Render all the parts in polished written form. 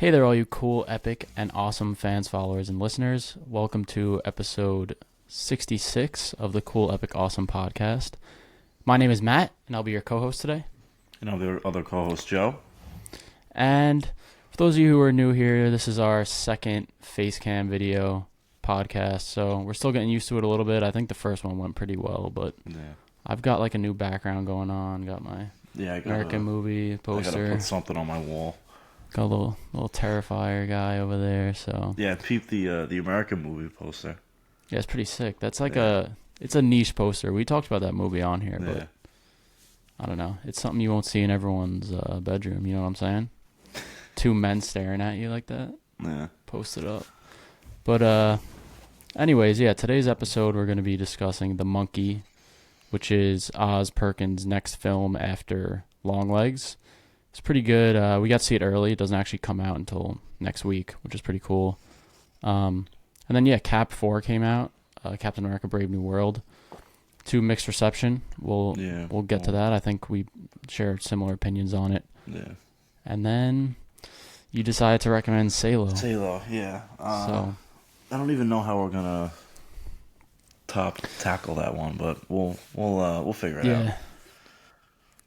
Hey there, all you cool, epic, and awesome fans, followers, and listeners. Welcome to episode 66 of the Cool, Epic, Awesome podcast. My name is Matt, and I'll be your co-host today. And our other co-host, Joe. And for those of you who are new here, this is our second Facecam video podcast, so we're still getting used to it a little bit. I think the first one went pretty well, but I've got like a new background going on. Got my American movie poster. I gotta put something on my wall. Got a little Terrifier guy over there, so... Yeah, peep the American movie poster. Yeah, it's pretty sick. That's like it's a niche poster. We talked about that movie on here, but I don't know. It's something you won't see in everyone's bedroom, you know what I'm saying? Two men staring at you like that. Yeah. Post it up. But anyways, yeah, today's episode we're going to be discussing The Monkey, which is Oz Perkins' next film after Longlegs. It's pretty good. We got to see it early. It doesn't actually come out until next week, which is pretty cool. And then, yeah, Cap 4 came out. Captain America Brave New World. To mixed reception. We'll get to that. I think we share similar opinions on it. Yeah. And then you decided to recommend Salò. Salò, yeah. So I don't even know how we're gonna tackle that one, but we'll figure it out.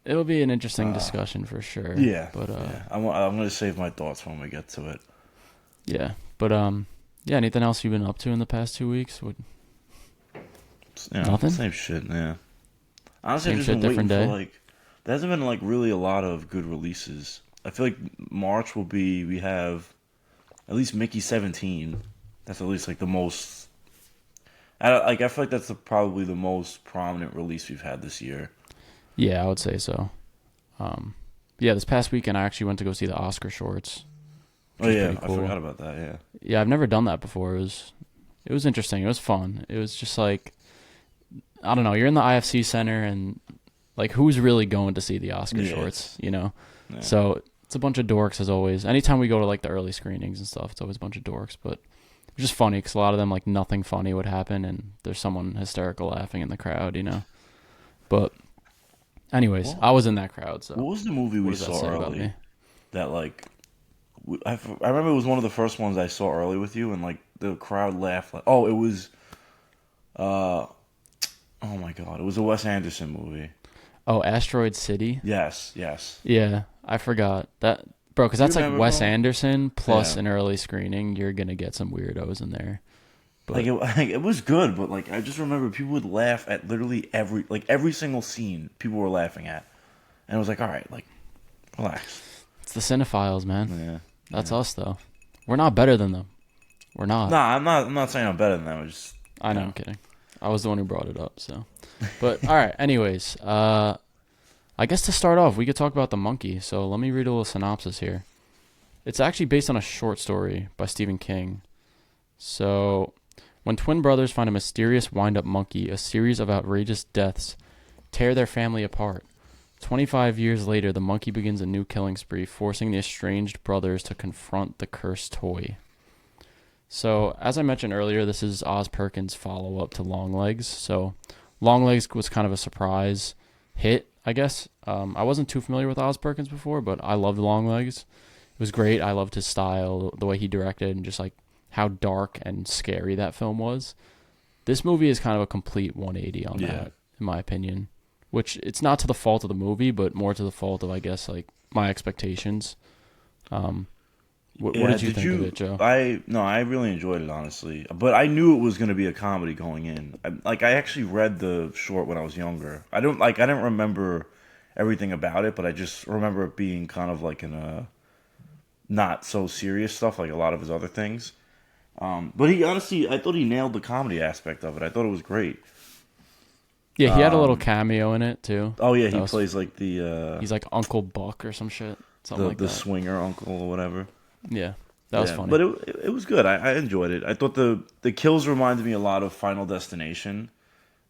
It'll be an interesting discussion for sure. Yeah, but I'm gonna save my thoughts when we get to it. Yeah, but anything else you've been up to in the past 2 weeks? Nothing. Same shit. Yeah. Honestly, Same I've just shit, been different waiting day. for there hasn't been really a lot of good releases. I feel like March we have at least Mickey 17. That's at least like the most. I feel like that's probably the most prominent release we've had this year. Yeah, I would say so. This past weekend I actually went to go see the Oscar shorts. Oh yeah, cool. I forgot about that. Yeah. Yeah, I've never done that before. It was interesting. It was fun. It was just like, I don't know. You're in the IFC Center, and like, who's really going to see the Oscar shorts? You know. Yeah. So it's a bunch of dorks as always. Anytime we go to like the early screenings and stuff, it's always a bunch of dorks. But it's just funny because a lot of them, like, nothing funny would happen, and there's someone hysterical laughing in the crowd. You know. But anyways, I was in that crowd. So what was the movie we saw early? That like, I remember it was one of the first ones I saw early with you, and like the crowd laughed. Like, oh, it was, oh my god, it was a Wes Anderson movie. Oh, Asteroid City. Yes. Yeah, I forgot that, bro. Because that's like Wes Anderson plus an early screening. You're gonna get some weirdos in there. But it was good, but like I just remember people would laugh at literally every single scene. People were laughing at, and I was like, all right, like, relax. It's the cinephiles, man. Yeah, that's us though. We're not better than them. We're not. Nah, I'm not saying I'm better than them. I know. I'm kidding. I was the one who brought it up. So, but all right. Anyways, I guess to start off, we could talk about The Monkey. So let me read a little synopsis here. It's actually based on a short story by Stephen King. So, when twin brothers find a mysterious wind-up monkey, a series of outrageous deaths tear their family apart. 25 years later, the monkey begins a new killing spree, forcing the estranged brothers to confront the cursed toy. So, as I mentioned earlier, this is Oz Perkins' follow-up to Longlegs. So, Longlegs was kind of a surprise hit, I guess. I wasn't too familiar with Oz Perkins before, but I loved Longlegs. It was great. I loved his style, the way he directed, and just like how dark and scary that film was. This movie is kind of a complete 180 on that, in my opinion. Which, it's not to the fault of the movie, but more to the fault of, I guess, like, my expectations. What did you think of it, Joe? I really enjoyed it, honestly. But I knew it was going to be a comedy going in. I actually read the short when I was younger. I didn't remember everything about it, but I just remember it being kind of like in a not so serious stuff like a lot of his other things. But I thought he nailed the comedy aspect of it. I thought it was great. Yeah, he had a little cameo in it too. Oh yeah, he plays like the. He's like Uncle Buck or some shit, something like that. The swinger uncle or whatever. Yeah, that was funny. But it was good. I enjoyed it. I thought the kills reminded me a lot of Final Destination,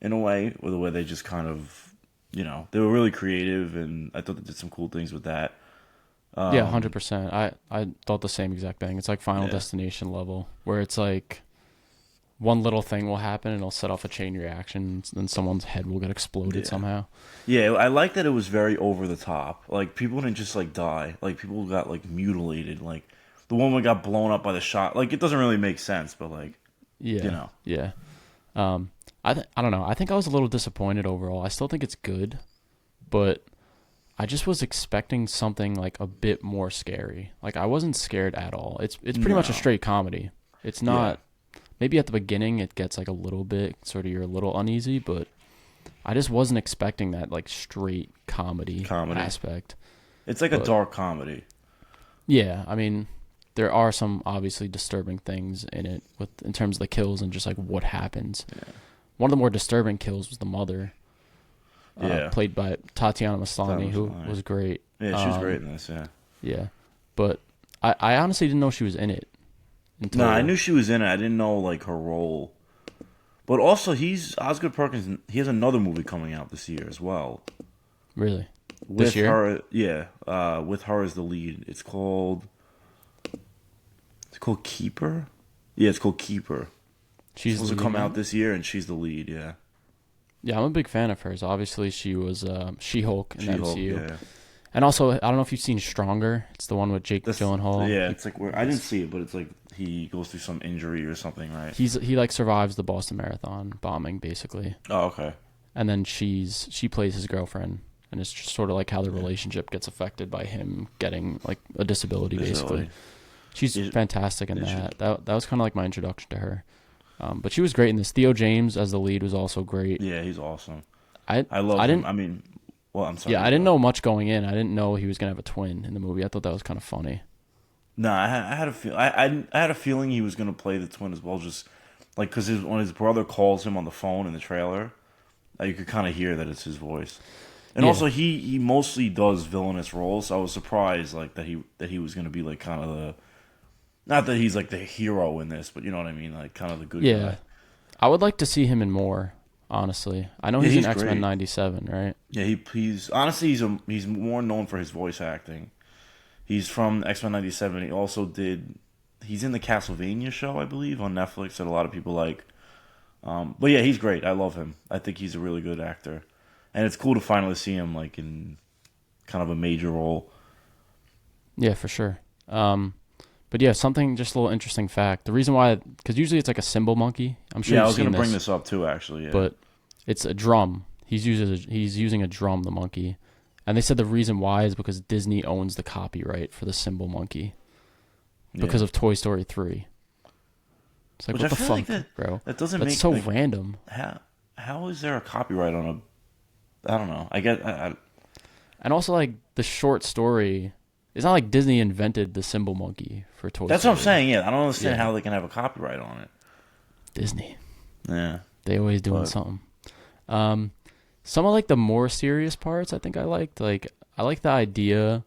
in a way, with the way they just kind of, they were really creative, and I thought they did some cool things with that. 100%. I thought the same exact thing. It's like Final Destination level, where it's like one little thing will happen and it'll set off a chain reaction, and then someone's head will get exploded somehow. Yeah, I like that it was very over the top. Like, people didn't just like die. Like, people got like mutilated. Like, the woman got blown up by the shot. Like, it doesn't really make sense, but like, Yeah. you know. Yeah. I don't know. I think I was a little disappointed overall. I still think it's good, but I just was expecting something like a bit more scary. Like I wasn't scared at all. It's pretty much a straight comedy. It's not. Maybe at the beginning it gets like a little bit sort of you're a little uneasy, but I just wasn't expecting that like straight comedy aspect. It's like a dark comedy. Yeah, I mean, there are some obviously disturbing things in it in terms of the kills and just like what happens. Yeah. One of the more disturbing kills was the mother. Played by Tatiana Maslany, who was great. Yeah, she was great in this, yeah. Yeah. But I honestly didn't know she was in it. No, I knew she was in it. I didn't know, like, her role. But also, Osgood Perkins, he has another movie coming out this year as well. Really? This year? Her, yeah. With her as the lead. It's called Keeper? Yeah, it's called Keeper. She's supposed to come out this year, and she's the lead, yeah. Yeah, I'm a big fan of hers. Obviously, she was She-Hulk in the MCU. Yeah. And also, I don't know if you've seen Stronger. It's the one with Jake Gyllenhaal. Yeah, it's like I didn't see it, but it's like he goes through some injury or something, right? He like survives the Boston Marathon bombing, basically. Oh, okay. And then she plays his girlfriend, and it's just sort of like how the relationship gets affected by him getting like a disability, basically. She's fantastic in that. That was kind of like my introduction to her. But she was great in this. Theo James as the lead was also great. Yeah, he's awesome. I love him. I mean, well, I'm sorry. Yeah, I didn't know much going in. I didn't know he was gonna have a twin in the movie. I thought that was kind of funny. No, I had a feel. I had a feeling he was gonna play the twin as well. Just like because when his brother calls him on the phone in the trailer, you could kind of hear that it's his voice. And also, he mostly does villainous roles. So I was surprised like that he was gonna be like kind of the. Not that he's like the hero in this, but you know what I mean, like kind of the good guy. I would like to see him in more. Honestly, I know he's in X-Men '97, right? Yeah, he's honestly he's more known for his voice acting. He's from X-Men '97. He also he's in the Castlevania show, I believe, on Netflix that a lot of people like. But yeah, he's great. I love him. I think he's a really good actor, and it's cool to finally see him like in kind of a major role. Yeah, for sure. But yeah, something, just a little interesting fact. The reason why, because usually it's like a cymbal monkey. I'm sure I was going to bring this up too, actually. Yeah. But it's a drum. He's using a drum, the monkey. And they said the reason why is because Disney owns the copyright for the cymbal monkey. Because of Toy Story 3. It's like, what the fuck, bro? That doesn't make sense. That's so random. How is there a copyright on I don't know. I get. And also, like, the short story... It's not like Disney invented the cymbal monkey for Toy Story. That's what I'm saying, yeah. I don't understand how they can have a copyright on it. Disney. Yeah. They always doing something. Some of, like, the more serious parts I think I liked. Like, I like the idea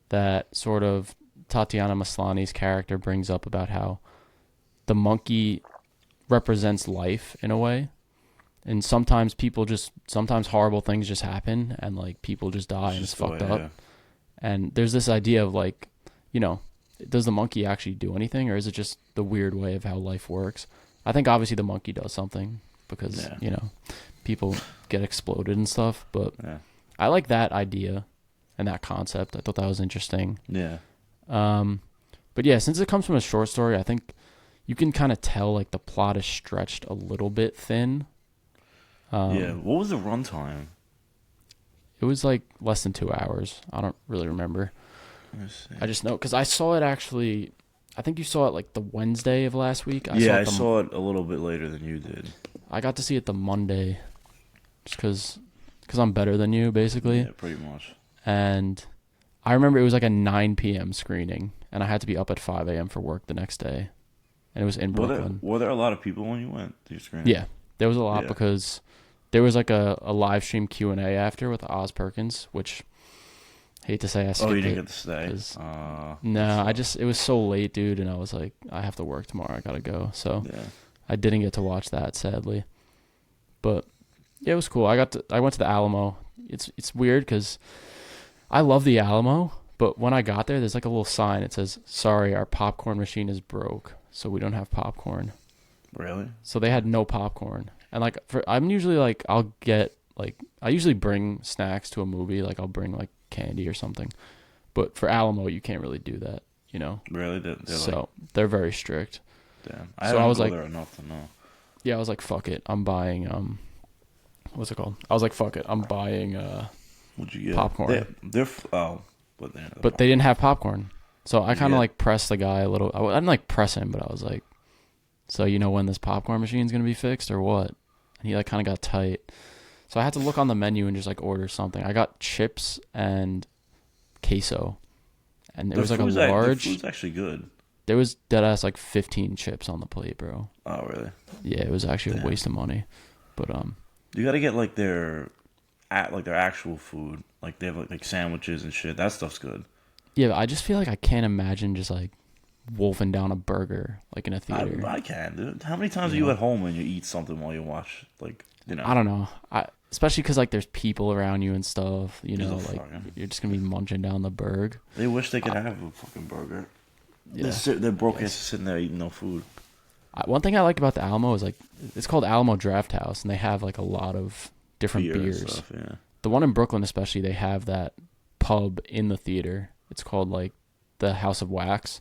that sort of Tatiana Maslany's character brings up about how the monkey represents life in a way. And sometimes horrible things just happen and, like, people just die and it's fucked up. Yeah. And there's this idea of like, you know, does the monkey actually do anything or is it just the weird way of how life works? I think obviously the monkey does something because, you know, people get exploded and stuff. But I like that idea and that concept. I thought that was interesting. Yeah. But yeah, since it comes from a short story, I think you can kind of tell like the plot is stretched a little bit thin. What was the runtime? It was like less than 2 hours. I don't really remember. I just know because I saw it actually. I think you saw it like the Wednesday of last week. I saw it a little bit later than you did. I got to see it the Monday, just because I'm better than you, basically. Yeah, pretty much. And I remember it was like a 9 p.m. screening, and I had to be up at 5 a.m. for work the next day, and it was in Brooklyn. Were there a lot of people when you went to your screening? Yeah, there was a lot because. There was like a live stream Q&A after with Oz Perkins, which hate to say I skipped it. Oh, you didn't get to stay? No, it was so late, dude, and I was like, I have to work tomorrow. I gotta go. So I didn't get to watch that, sadly. But yeah, it was cool. I went to the Alamo. It's weird because I love the Alamo, but when I got there, there's like a little sign. It says, "Sorry, our popcorn machine is broke, so we don't have popcorn." Really? So they had no popcorn. And like I'm usually like I usually bring snacks to a movie, like I'll bring like candy or something. But for Alamo you can't really do that. you know. Really? They're So like, they're very strict. damn. So I was like, there enough to know. yeah, I was like, fuck it, I'm buying what's it called? I was like, fuck it, I'm buying What'd you get? popcorn. But They didn't have popcorn. So I What'd you kind of get? like pressed the guy a little. I didn't like press him, but I was like, so you know when this popcorn machine's gonna be fixed or what? And he like kind of got tight. So I had to look on the menu and just like order something. I got chips and queso, and it was like a large. The food's actually good. There was dead ass like 15 chips on the plate, bro. Oh really? Yeah, it was actually a waste of money. But You gotta get like their actual food. Like they have like sandwiches and shit. That stuff's good. yeah, I just feel like I can't imagine just like wolfing down a burger like in a theater. I can, dude. How many times You are you know? at home and you eat something while you watch? Like, you know. I don't know. Especially because like there's people around you and stuff. You know, Just a like fucking- you're just gonna be munching down the burg. They wish they could have a fucking burger. Yeah. They're broke asses sitting there eating no food. One thing I liked about the Alamo is like it's called Alamo Draft House, and they have like a lot of different Beer and beers. stuff, yeah. The one in Brooklyn, especially, they have that pub in the theater. It's called like the House of Wax.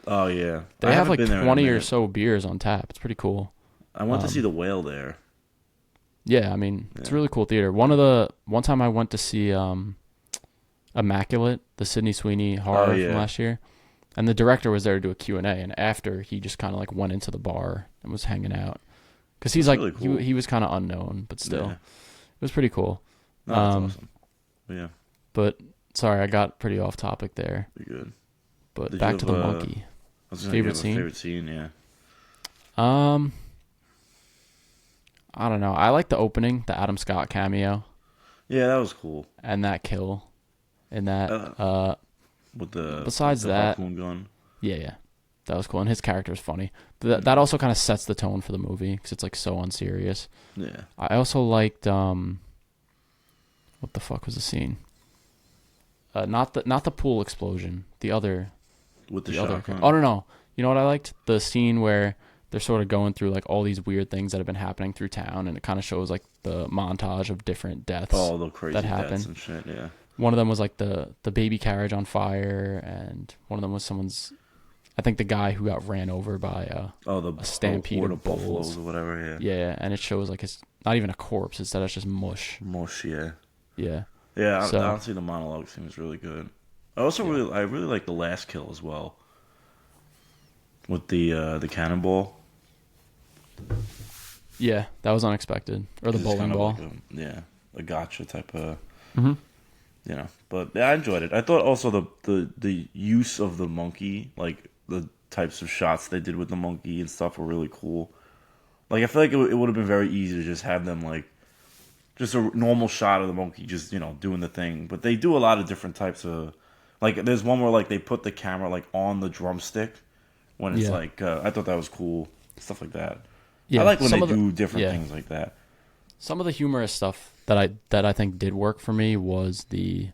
Oh yeah. They I have haven't like been there in a 20 or minute. so beers on tap. It's pretty cool. I went to see the whale there. Yeah, I mean, it's a Yeah. really cool theater. One time I went to see Immaculate, the Sydney Sweeney horror yeah. from last year, and the director was there to do a Q&A, and after he just kind of like went into the bar and was hanging out because he's That's like really cool. he was kind of unknown, but still, Yeah. it was pretty cool. No, that's awesome. Yeah, But sorry, I got pretty off topic there. pretty good. But Did back you to the have, monkey. I was gonna Favorite give a scene? Favorite scene, yeah. I don't know. I like the opening, the Adam Scott cameo, Yeah, that was cool. and that kill, and that. With the Besides with the that- harpoon gun. Yeah, that was cool, and his character is funny. That also kind of sets the tone for the movie because it's like so unserious. Yeah. I also liked what the fuck was the scene? Not the pool explosion. The other. With the The other. shotgun. Oh no. You know what I liked? The scene where they're sort of going through like all these weird things that have been happening through town, and it kind of shows like the montage of different deaths. All the crazy that deaths happened. and shit, yeah. One of them was like the baby carriage on fire, and one of them was someone's. I think the guy who got ran over by A stampede horde of buffaloes bulls. or whatever, yeah. yeah, and it shows like it's not even a corpse. Instead, it's just mush. Mush, yeah. Yeah. Yeah, So- honestly, the monologue seems really good. I also really like the last kill as well. With the cannonball. Yeah, that was unexpected. Or the 'Cause it's bowling kind of ball. like a gotcha type of, Mhm. you know. But yeah, I enjoyed it. I thought also the use of the monkey, like the types of shots they did with the monkey and stuff, were really cool. Like I feel like it would have been very easy to just have them like just a normal shot of the monkey just doing the thing, but they do a lot of different types of. Like there's one where like they put the camera like on the drumstick when it's Yeah. like I thought that was cool, stuff like that. Yeah, I like when some they of the- do different yeah. things like that. Some of the humorous stuff that I think did work for me was the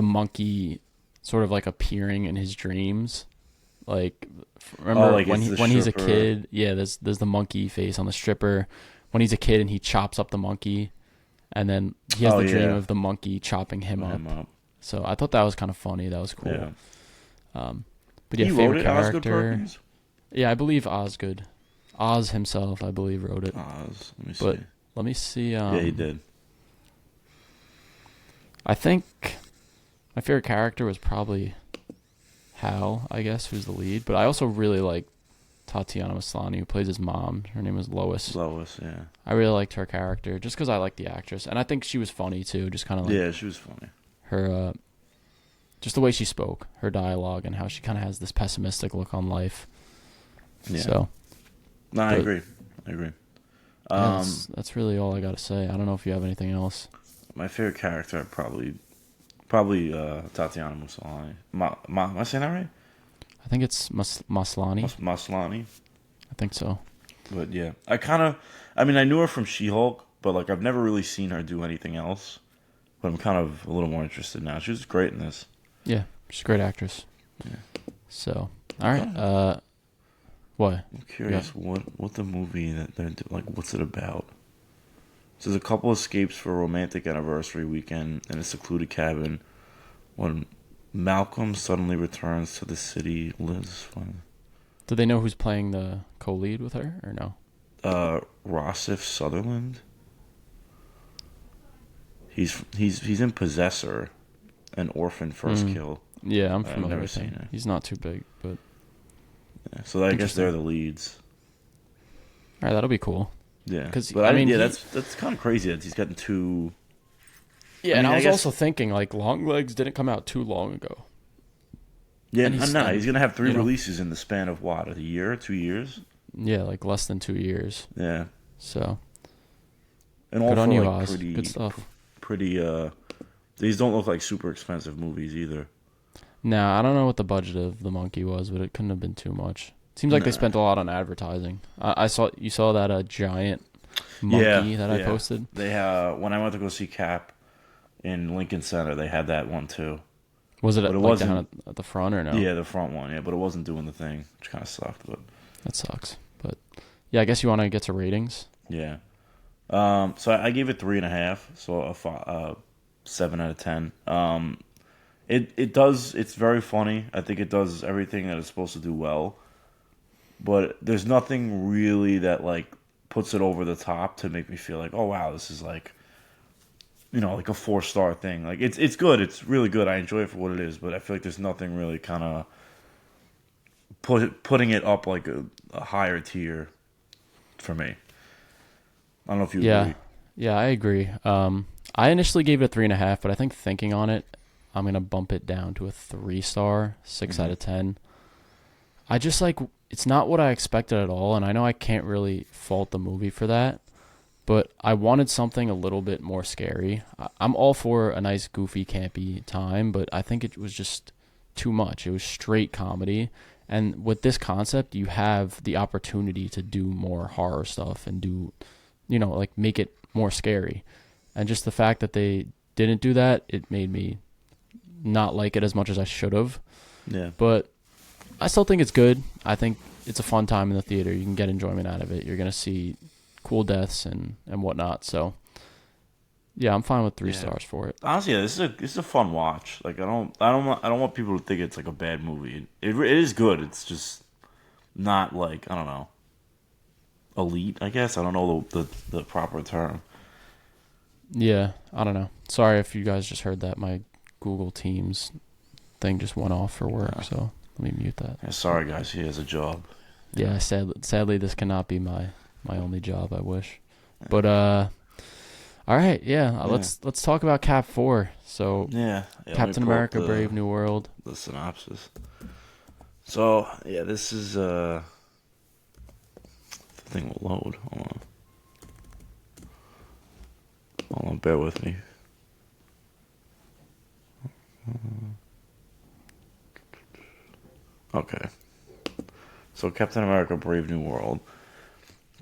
monkey sort of like appearing in his dreams. Like remember like when it's the he's a stripper. kid, yeah, there's the monkey face on the stripper. When he's a kid and he chops up the monkey, and then he has Oh, the dream yeah. of the monkey chopping him up. Him up. So I thought that was kind of funny. That was cool. Yeah. But yeah, He favorite wrote it, Osgood character. Perkins? Yeah, I believe Osgood. Oz himself, I believe, wrote it. Oz. Let me see. But let me see. Yeah, he did. I think my favorite character was probably Hal, I guess, who's the lead. But I also really like Tatiana Maslany, who plays his mom. Her name was Lois. Lois, yeah. I really liked her character just because I like the actress. And I think she was funny, too. Just kind of like Yeah, she was funny. her, just the way she spoke, her dialogue, and how she kind of has this pessimistic look on life. Yeah. So, No, I but- agree. yeah, that's really all I got to say. I don't know if you have anything else. My favorite character probably Tatiana Maslany. Am I saying that right? I think it's Maslany. Maslany. I think so. But yeah, I knew her from She-Hulk, but like I've never really seen her do anything else. But I'm kind of a little more interested now. She was great in this. Yeah, she's a great actress. Yeah. So, all right. What? I'm curious what the movie that they're like. What's it about? So there's a couple escapes for a romantic anniversary weekend in a secluded cabin when Malcolm suddenly returns to the city. Liz, Do they know who's playing the co-lead with her or no? Rossif Sutherland. He's in Possessor, an orphan first kill. Yeah, I'm I've familiar never with seen him. it. He's not too big, but Yeah, so I guess they're the leads. all right, that'll be cool. Yeah, 'Cause, but I mean, that's kind of crazy that he's gotten two. Yeah, I mean, and I I was guess- also thinking like Longlegs didn't come out too long ago. Yeah, And he's no, done, he's gonna have 3 you know. releases in the span of what, a year, 2 years? Yeah, like less than 2 years. Yeah, So and all good for on you, like Oz. pretty, Good stuff. pretty. These don't look like super expensive movies either. Nah, I don't know what the budget of the monkey was, but it couldn't have been too much. Seems like they Nah. spent a lot on advertising. I saw you saw that giant monkey that I yeah. posted. They when I went to go see Cap in Lincoln Center, they had that one too. Was it, But it like wasn't- down at the front or no? Yeah, the front one. Yeah, but it wasn't doing the thing, which kind of sucked. But That sucks. But yeah, I guess you want to get to ratings. yeah. So I gave it 3.5. So a 7 out of 10. It's very funny. I think it does everything that it's supposed to do well. But there's nothing really that like puts it over the top to make me feel like, oh wow, this is like, like a 4-star thing. Like it's good. It's really good. I enjoy it for what it is. But I feel like there's nothing really kind of putting it up like a higher tier for me. I don't know if you agree. Yeah, I agree. I initially gave it a 3.5, but I think thinking on it, I'm gonna bump it down to a 3-star, 6 out of 10. I just like it's not what I expected at all, and I know I can't really fault the movie for that, but I wanted something a little bit more scary. I'm all for a nice, goofy, campy time, but I think it was just too much. It was straight comedy, and with this concept, you have the opportunity to do more horror stuff and do, like make it more scary. And just the fact that they didn't do that, it made me not like it as much as I should have. Yeah. But I still think it's good. I think it's a fun time in the theater. You can get enjoyment out of it. You're going to see cool deaths and whatnot. So, yeah, I'm fine with 3 stars for it. Honestly, yeah, this is a fun watch. Like I don't want people to think it's like a bad movie. It is good. It's just not like, I don't know, elite, I guess. I don't know the proper term. Yeah, I don't know. Sorry if you guys just heard that. My Google Teams thing just went off for work, so let me mute that. Yeah, sorry guys, he has a job. Yeah, sadly this cannot be my only job, I wish. But all right, let's talk about Cap 4. So Yeah. Captain America Brave New World. The synopsis. So, yeah, this is the thing will load. Hold on, bear with me. Okay. So Captain America Brave New World.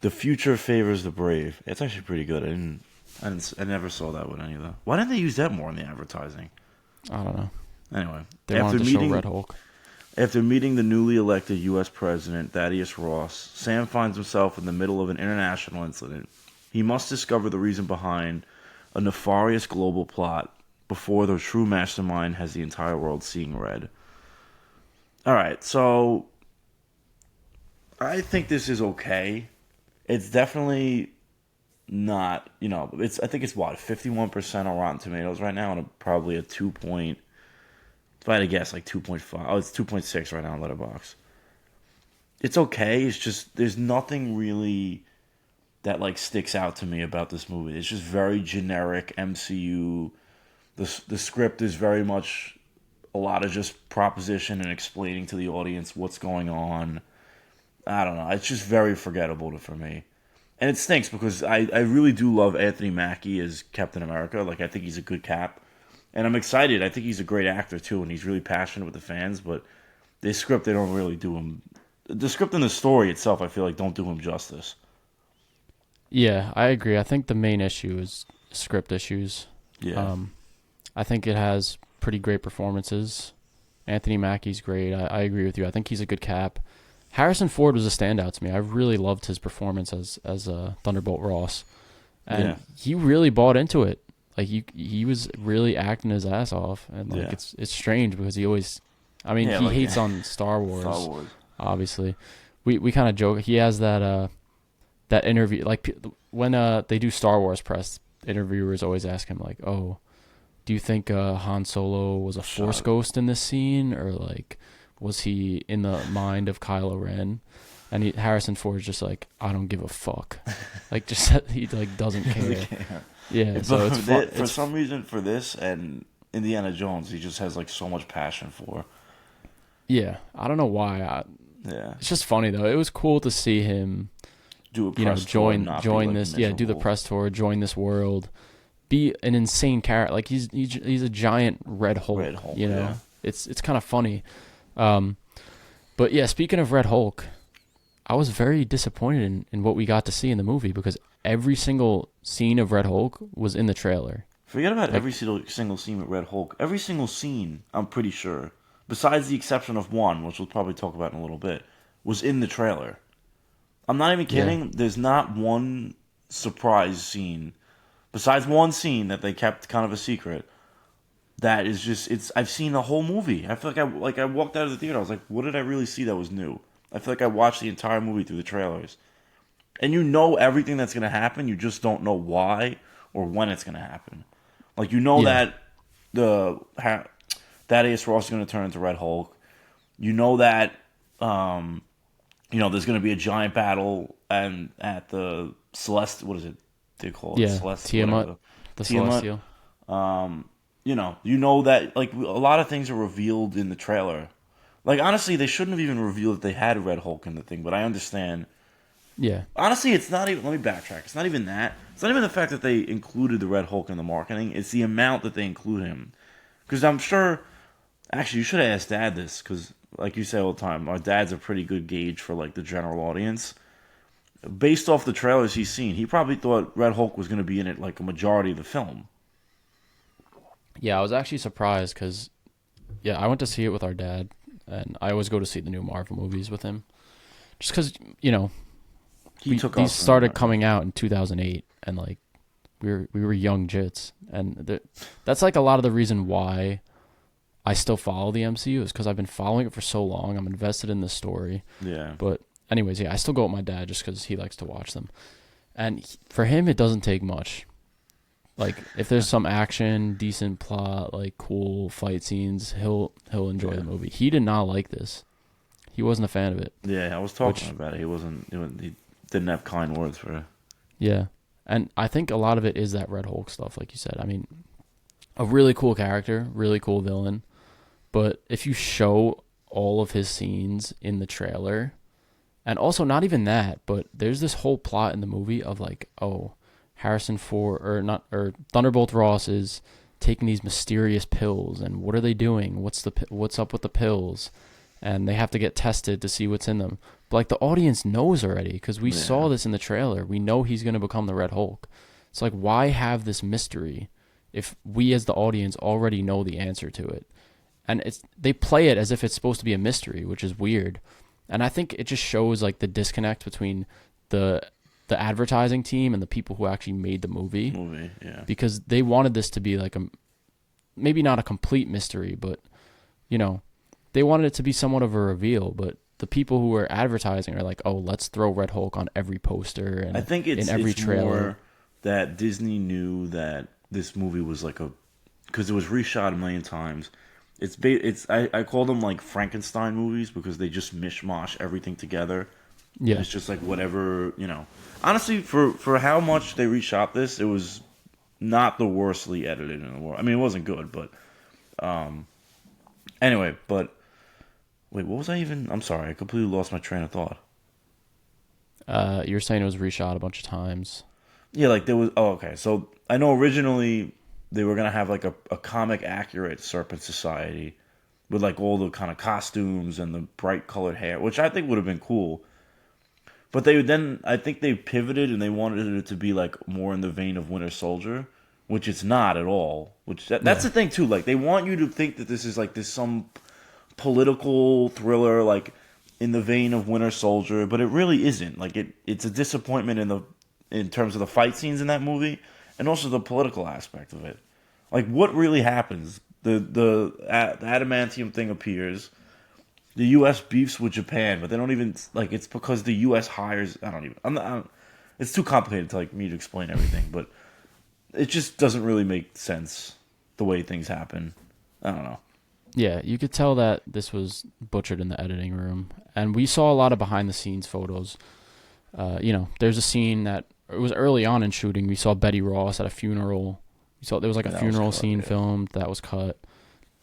The future favors the brave. It's actually pretty good. I never saw that with any of that. Why didn't they use that more in the advertising? I don't know. Anyway, They wanted to show Red Hulk. After meeting the newly elected U.S. President, Thaddeus Ross, Sam finds himself in the middle of an international incident. He must discover the reason behind a nefarious global plot before the true mastermind has the entire world seeing red. Alright, so I think this is okay. It's definitely not, I think it's 51% on Rotten Tomatoes right now, and probably a 2 point, if I had to guess, like 2.5. Oh, it's 2.6 right now on Letterboxd. It's okay. It's just there's nothing really that like sticks out to me about this movie. It's just very generic MCU. The script is very much a lot of just proposition and explaining to the audience what's going on. I don't know. It's just very forgettable for me. And it stinks because I really do love Anthony Mackie as Captain America. Like, I think he's a good Cap. And I'm excited. I think he's a great actor, too, and he's really passionate with the fans. But this script, they don't really do him... The script and the story itself, I feel like, don't do him justice. Yeah, I agree. I think the main issue is script issues. Yeah. I think it has pretty great performances. Anthony Mackie's great. I agree with you. I think he's a good Cap. Harrison Ford was a standout to me. I really loved his performance as Thunderbolt Ross. And he really bought into it. like he was really acting his ass off, and like Yeah. it's strange because he always, I mean, Yeah, he like, hates on Star Wars. Star Wars. Obviously, we kind of joke. He has that interview like when they do Star Wars press, interviewers always ask him like, oh, do you think Han Solo was a Force ghost in this scene, or like was he in the mind of Kylo Ren? And Harrison Ford's just like, I don't give a fuck, like just he like doesn't care. Yeah, so it's fun. For some reason, for this and Indiana Jones, he just has like so much passion for. Yeah, I don't know why. Yeah, It's just funny though. It was cool to see him, do a press tour, join not be, like, this. Yeah, do the miserable. press tour, join this world, be an insane character. Like he's a giant Red Hulk. Red Hulk, you know, yeah. it's kind of funny. But yeah, speaking of Red Hulk, I was very disappointed in what we got to see in the movie because every single scene of Red Hulk was in the trailer. Forget about every single scene with Red Hulk. Every single scene, I'm pretty sure, besides the exception of one, which we'll probably talk about in a little bit, was in the trailer. I'm not even kidding. Yeah. There's not one surprise scene, besides one scene that they kept kind of a secret. That is just I've seen the whole movie. I feel like I walked out of the theater. I was like, what did I really see that was new? I feel like I watched the entire movie through the trailers, and you know everything that's gonna happen. You just don't know why or when it's gonna happen. Like that Thaddeus Ross is gonna turn into Red Hulk. You know that there's gonna be a giant battle and at the Celeste. What is it? They call it Yeah, Celeste. Tiamat, whatever. the Tiamat. Celestial. You know that like a lot of things are revealed in the trailer. Like honestly, they shouldn't have even revealed that they had Red Hulk in the thing. But I understand. Yeah, Honestly, it's not even. Let me backtrack. It's not even that. It's not even the fact that they included the Red Hulk in the marketing. It's the amount that they include him. Because I'm sure. Actually, you should have asked Dad this. Because, like you say all the time, our dad's a pretty good gauge for like the general audience. Based off the trailers he's seen, he probably thought Red Hulk was going to be in it like a majority of the film. yeah. I was actually surprised because, yeah, I went to see it with our dad, and I always go to see the new Marvel movies with him, just because these started coming out in 2008, and like we were young jits, and that's like a lot of the reason why I still follow the MCU is because I've been following it for so long. I'm invested in the story. Yeah. But anyways, yeah, I still go with my dad just because he likes to watch them, and for him it doesn't take much. Like if there's some action, decent plot, like cool fight scenes, he'll enjoy the movie. He did not like this. He wasn't a fan of it. Yeah, I was talking about it. He didn't have kind words for it. Yeah. And I think a lot of it is that Red Hulk stuff, like you said. I mean, a really cool character, really cool villain. But if you show all of his scenes in the trailer, and also not even that, but there's this whole plot in the movie of like, oh, Harrison Ford or Thunderbolt Ross is taking these mysterious pills, and what are they doing? What's up with the pills? And they have to get tested to see what's in them. But like the audience knows already because we saw this in the trailer. We know he's going to become the Red Hulk. It's like, why have this mystery if we as the audience already know the answer to it? And they play it as if it's supposed to be a mystery, which is weird. And I think it just shows like the disconnect between the advertising team and the people who actually made the movie. Yeah. Because they wanted this to be like maybe not a complete mystery, but they wanted it to be somewhat of a reveal. But the people who were advertising are like, oh, let's throw Red Hulk on every poster and I think in every trailer. More that Disney knew that this movie was like because it was reshot a million times. I call them like Frankenstein movies because they just mishmash everything together. Yeah. It's just like whatever, Honestly, for how much they reshot this, it was not the worstly edited in the world. I mean, it wasn't good, but anyway, but wait, what was I even? I'm sorry, I completely lost my train of thought. You're saying it was reshot a bunch of times. Yeah, like there was. Oh, okay. So I know originally they were gonna have like a comic accurate Serpent Society with like all the kind of costumes and the bright colored hair, which I think would have been cool. But I think they pivoted and they wanted it to be like more in the vein of Winter Soldier, which it's not at all. That's the thing too. Like they want you to think that this is like some political thriller, like in the vein of Winter Soldier, but it really isn't. Like it's a disappointment in terms of the fight scenes in that movie, and also the political aspect of it. Like, what really happens? The adamantium thing appears. The U.S. beefs with Japan, but they don't even like. It's because the U.S. hires. I don't even. It's too complicated to like me to explain everything, but it just doesn't really make sense the way things happen. I don't know. Yeah, you could tell that this was butchered in the editing room, and we saw a lot of behind the scenes photos. There's a scene that it was early on in shooting. We saw Betty Ross at a funeral. We saw there was like a funeral scene filmed that was cut.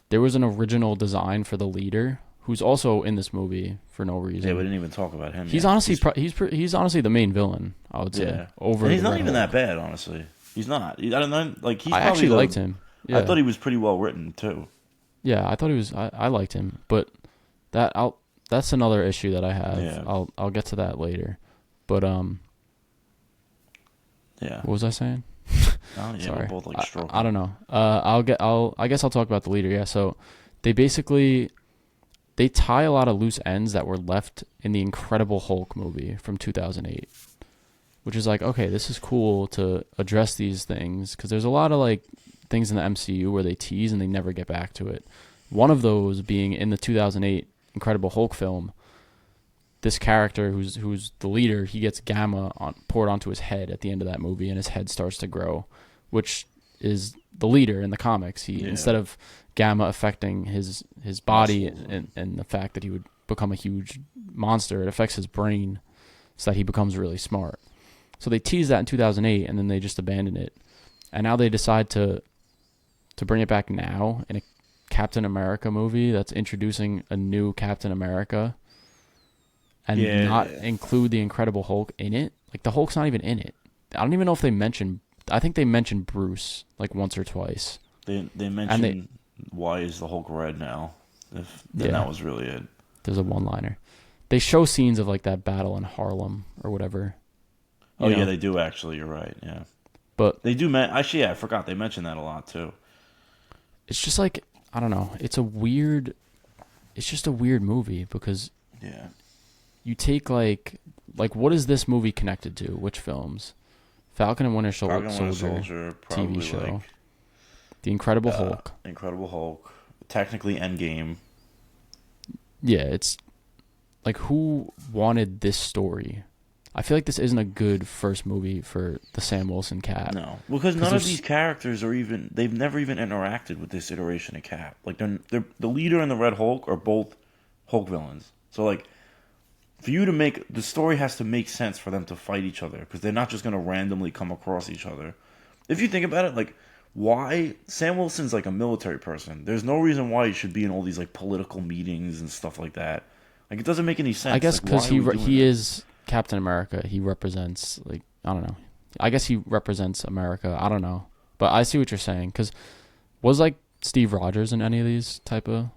There was an original design for the leader, who's also in this movie for no reason. Yeah, we didn't even talk about him. He's honestly he's honestly the main villain, I would say. Yeah. And he's not even that bad, honestly. He's not. I don't know. Like I actually liked him. Yeah. I thought he was pretty well written too. Yeah, I thought he was. I liked him, but that's another issue that I have. Yeah. I'll get to that later. But yeah. What was I saying? Oh, yeah, sorry. We're both like stroking. I don't know. I guess I'll talk about the leader. Yeah. So they tie a lot of loose ends that were left in the Incredible Hulk movie from 2008, which is like, okay, this is cool to address these things because there's a lot of like things in the MCU where they tease and they never get back to it. One of those being in the 2008 Incredible Hulk film, this character who's the leader, he gets gamma poured onto his head at the end of that movie, and his head starts to grow, which is the leader in the comics. Instead of gamma affecting his body and the fact that he would become a huge monster, it affects his brain so that he becomes really smart. So they teased that in 2008, and then they just abandoned it. And now they decide to bring it back now in a Captain America movie that's introducing a new Captain America and not include the Incredible Hulk in it. Like, the Hulk's not even in it. I don't even know if they mentioned... I think they mentioned Bruce, like, once or twice. They mentioned why is the Hulk red now? Then that was really it. There's a one-liner. They show scenes of, like, that battle in Harlem or whatever. Yeah, they do, actually. You're right, yeah. But they do... Actually, I forgot. They mentioned that a lot, too. It's just, like... I don't know. It's just a weird movie because... Yeah. You take, like, what is this movie connected to? Which films? Falcon and Winter Soldier TV show. Like, The Incredible Hulk. Incredible Hulk. Technically Endgame. Yeah, it's... Like, who wanted this story? I feel like this isn't a good first movie for the Sam Wilson Cap. No, because none of these characters are even... They've never even interacted with this iteration of Cap. Like, they're the leader and the Red Hulk are both Hulk villains. So, like... For you to make... The story has to make sense for them to fight each other. Because they're not just going to randomly come across each other. If you think about it, like... Why... Sam Wilson's like a military person. There's no reason why he should be in all these like political meetings and stuff like that. Like, it doesn't make any sense. I guess because he is Captain America. He represents... Like, I don't know. I guess he represents America. I don't know. But I see what you're saying. Because was like Steve Rogers in any of these type of...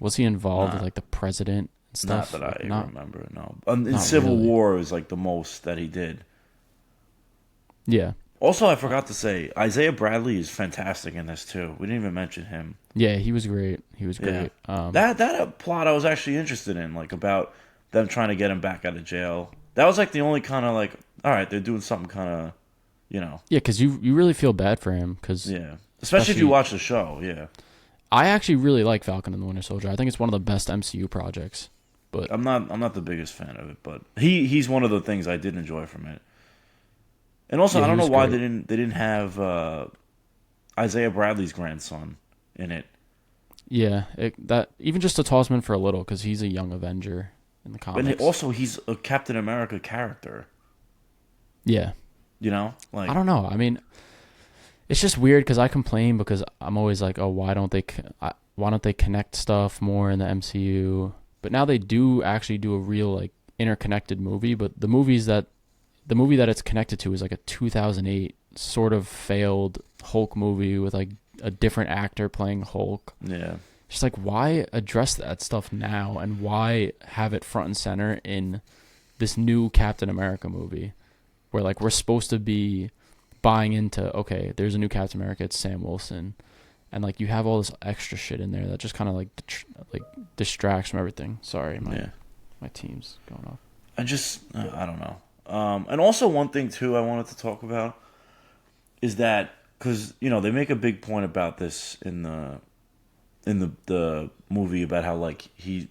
Was he involved with like the president? Stuff. Not that I remember, no. In Civil War is like the most that he did. Yeah. Also, I forgot to say, Isaiah Bradley is fantastic in this too. We didn't even mention him. Yeah, he was great. He was great. That plot I was actually interested in, like about them trying to get him back out of jail. That was like the only kind of like, all right, they're doing something kind of, Yeah, because you really feel bad for him. Especially if you watch the show, yeah. I actually really like Falcon and the Winter Soldier. I think it's one of the best MCU projects. But I'm not the biggest fan of it, but he's one of the things I did enjoy from it. And also, I don't know why they didn't have Isaiah Bradley's grandson in it. Yeah, that even just to toss him in for a little because he's a young Avenger in the comics. And also, he's a Captain America character. Yeah, like I don't know. I mean, it's just weird because I complain because I'm always like, oh, why don't they connect stuff more in the MCU? But now they do actually do a real like interconnected movie. But the movie that it's connected to is like a 2008 sort of failed Hulk movie with like a different actor playing Hulk. Yeah. Just like, why address that stuff now and why have it front and center in this new Captain America movie where like we're supposed to be buying into, okay, there's a new Captain America, it's Sam Wilson. And like you have all this extra shit in there that just kind of like distracts from everything. Sorry, my team's going off. I don't know. And also one thing too I wanted to talk about is that because they make a big point about this in the movie about how like he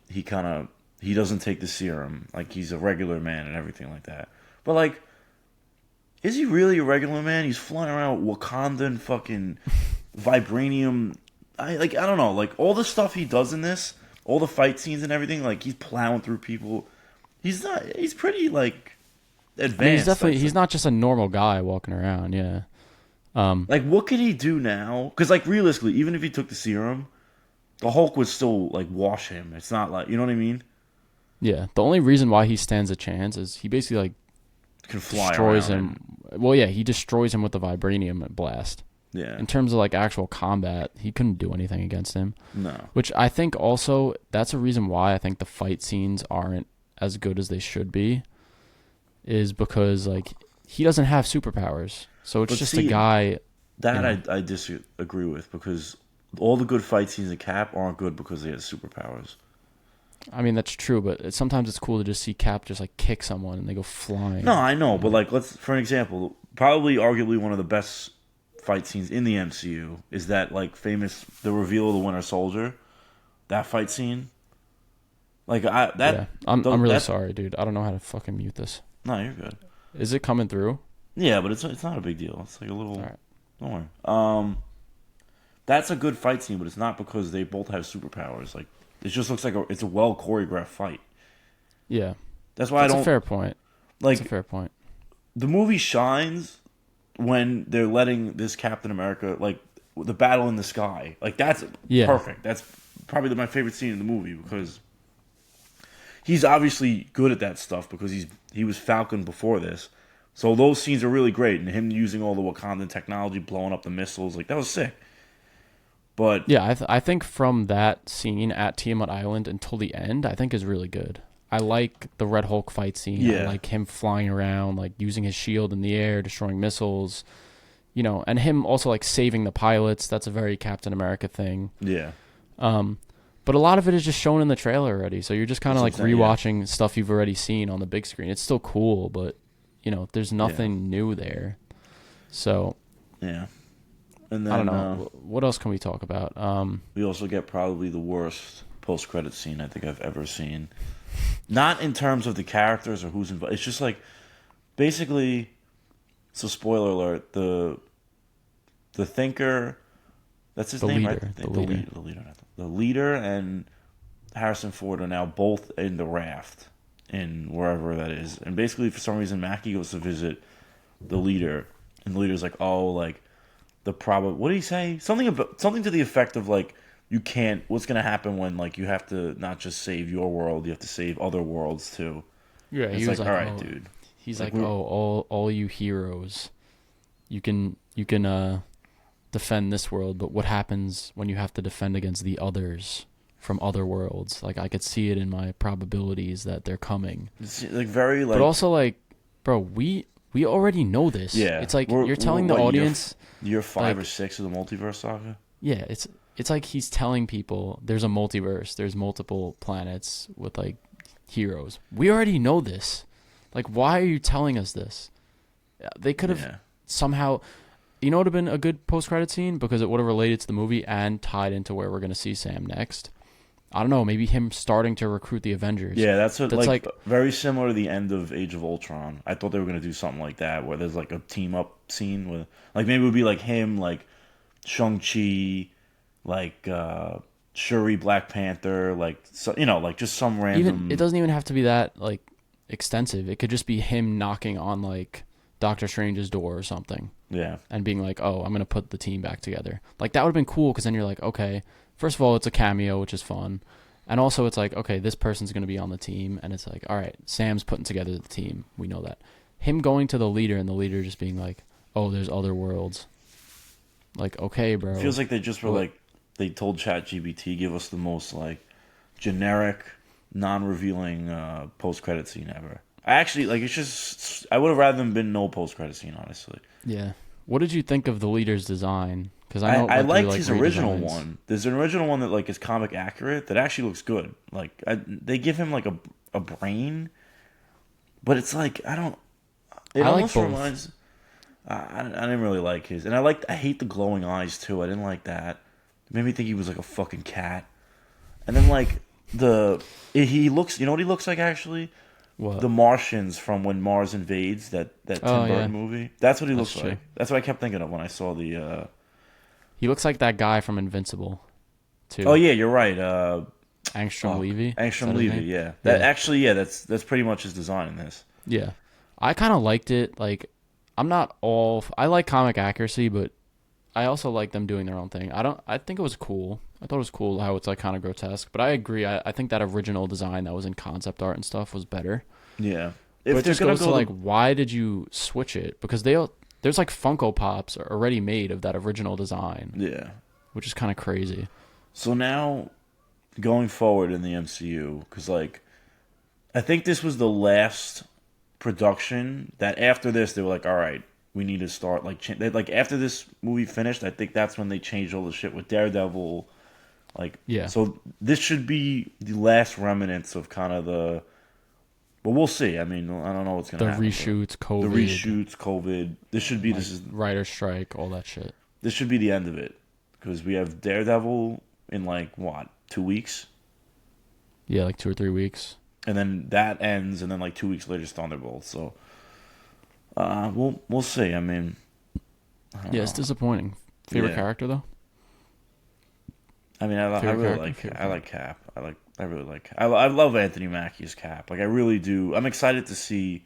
doesn't take the serum, like he's a regular man and everything like that. But like, is he really a regular man? He's flying around Wakandan fucking vibranium. I don't know, like all the stuff he does in this, all the fight scenes and everything, like he's plowing through people. He's pretty like advanced. He's not just a normal guy walking around. Yeah. Like what could he do now? Because like realistically, even if he took the serum, the Hulk would still like wash him. It's not like, you know what I mean? Yeah. The only reason why he stands a chance is he basically like can fly destroys around him. Well, yeah, he destroys him with the vibranium blast. Yeah. In terms of like actual combat, he couldn't do anything against him. No. Which I think also that's a reason why I think the fight scenes aren't as good as they should be, is because like he doesn't have superpowers. So it's just a guy. That I disagree with, because all the good fight scenes in Cap aren't good because he has superpowers. I mean, that's true, but sometimes it's cool to just see Cap just like kick someone and they go flying. No, I know, but like for an example, probably arguably one of the best fight scenes in the MCU is that like the reveal of the Winter Soldier, that fight scene. Like I'm really sorry, dude. I don't know how to fucking mute this. No, you're good. Is it coming through? Yeah, but it's not a big deal. It's like a little. All right. Don't worry. That's a good fight scene, but it's not because they both have superpowers. Like it just looks like it's a well choreographed fight. Yeah, that's why That's a fair point. Like, that's a fair point. The movie shines when they're letting this Captain America, like the battle in the sky, like that's perfect. That's probably my favorite scene in the movie because he's obviously good at that stuff because he was Falcon before this. So those scenes are really great, and him using all the Wakandan technology, blowing up the missiles, like that was sick. But yeah, I think from that scene at Tiamat Island until the end, I think is really good. I like the Red Hulk fight scene. Yeah. I like him flying around, like using his shield in the air, destroying missiles, and him also like saving the pilots. That's a very Captain America thing. Yeah. But a lot of it is just shown in the trailer already, so you're just kind of like rewatching stuff stuff you've already seen on the big screen. It's still cool, but there's nothing new there. So yeah. And then, I don't know. What else can we talk about? We also get probably the worst post-credit scene I think I've ever seen. Not in terms of the characters or who's involved. It's just like, basically, so spoiler alert, the thinker, that's his name, leader, right? The leader and Harrison Ford are now both in the raft in wherever that is. And basically, for some reason, Mackie goes to visit the leader, and the leader's like, oh, like, what did he say? Something to the effect of like, you can't. What's gonna happen when like you have to not just save your world, you have to save other worlds too. Yeah, he was like, all right, dude. He's like, all you heroes, you can defend this world, but what happens when you have to defend against the others from other worlds? Like I could see it in my probabilities that they're coming. It's like very like, but also like, bro, we already know this. Yeah, it's like you're telling the audience. Year 5 or 6 of the multiverse saga. Yeah, it's like he's telling people there's a multiverse, there's multiple planets with like heroes. We already know this. Like, why are you telling us this? They could have somehow, it would have been a good post-credit scene because it would have related to the movie and tied into where we're going to see Sam next. I don't know, maybe him starting to recruit the Avengers. Yeah, that's like very similar to the end of Age of Ultron. I thought they were going to do something like that, where there's like a team-up scene with, like, maybe it would be like him, like Shang-Chi, like Shuri, Black Panther, like, so, like just some random... It doesn't even have to be that, like, extensive. It could just be him knocking on, like, Doctor Strange's door or something. Yeah. And being like, oh, I'm going to put the team back together. Like, that would have been cool, because then you're like, okay... First of all, it's a cameo, which is fun. And also, it's like, okay, this person's going to be on the team. And it's like, all right, Sam's putting together the team. We know that. Him going to the leader and the leader just being like, oh, there's other worlds. Like, okay, bro. It feels like they just were like, they told ChatGPT, give us the most, like, generic, non-revealing post-credit scene ever. I actually, like, it's just, I would have rather than been no post-credit scene, honestly. Yeah. What did you think of the leader's design? Because I liked his original one. There's an original one that like is comic accurate that actually looks good. Like they give him like a brain, but it's like I don't. It I almost like both. reminds. I didn't really like his, and I hate the glowing eyes too. I didn't like that. It made me think he was like a fucking cat. And then like he looks, you know what he looks like actually? What? The Martians from When Mars Invades, that Oh Tim yeah, Burton movie. That's what he that's looks true. like. That's what I kept thinking of when I saw the. He looks like that guy from Invincible, Oh too. yeah, you're right. Angstrom Fuck, Levy. Is Angstrom that his Levy. name? Yeah, that Yeah, actually, yeah, that's pretty much his design in this. yeah. I kind of liked it. Like, I'm not all. I like comic accuracy, but I also like them doing their own thing. I don't. I think it was cool. I thought it was cool how it's like kind of grotesque. But I agree. I think that original design that was in concept art and stuff was better. Yeah, But if it they're just gonna goes to go like, the why did you switch it? Because there's like Funko Pops already made of that original design, yeah. which is kind of crazy. So now going forward in the MCU, because like I think this was the last production that after this they were like, all right, we need to start like like after this movie finished. I think that's when they changed all the shit with Daredevil. Like, Yeah, so this should be the last remnants of kind of the. But we'll see. I mean, I don't know what's the gonna happen. reshoots, The COVID, reshoots, COVID. This should be like writer strike, all that shit. this should be the end of it because we have Daredevil in like what 2 weeks, Yeah, like 2 or 3 weeks. and then that ends, and then like 2 weeks later, is Thunderbolt. So we'll see. I mean, I don't Yeah, it's know. disappointing. Favorite Yeah. character though? I mean, I Favorite really character? like Favorite I like Cap. I really like. I love Anthony Mackie's Cap. Like I really do. I'm excited to see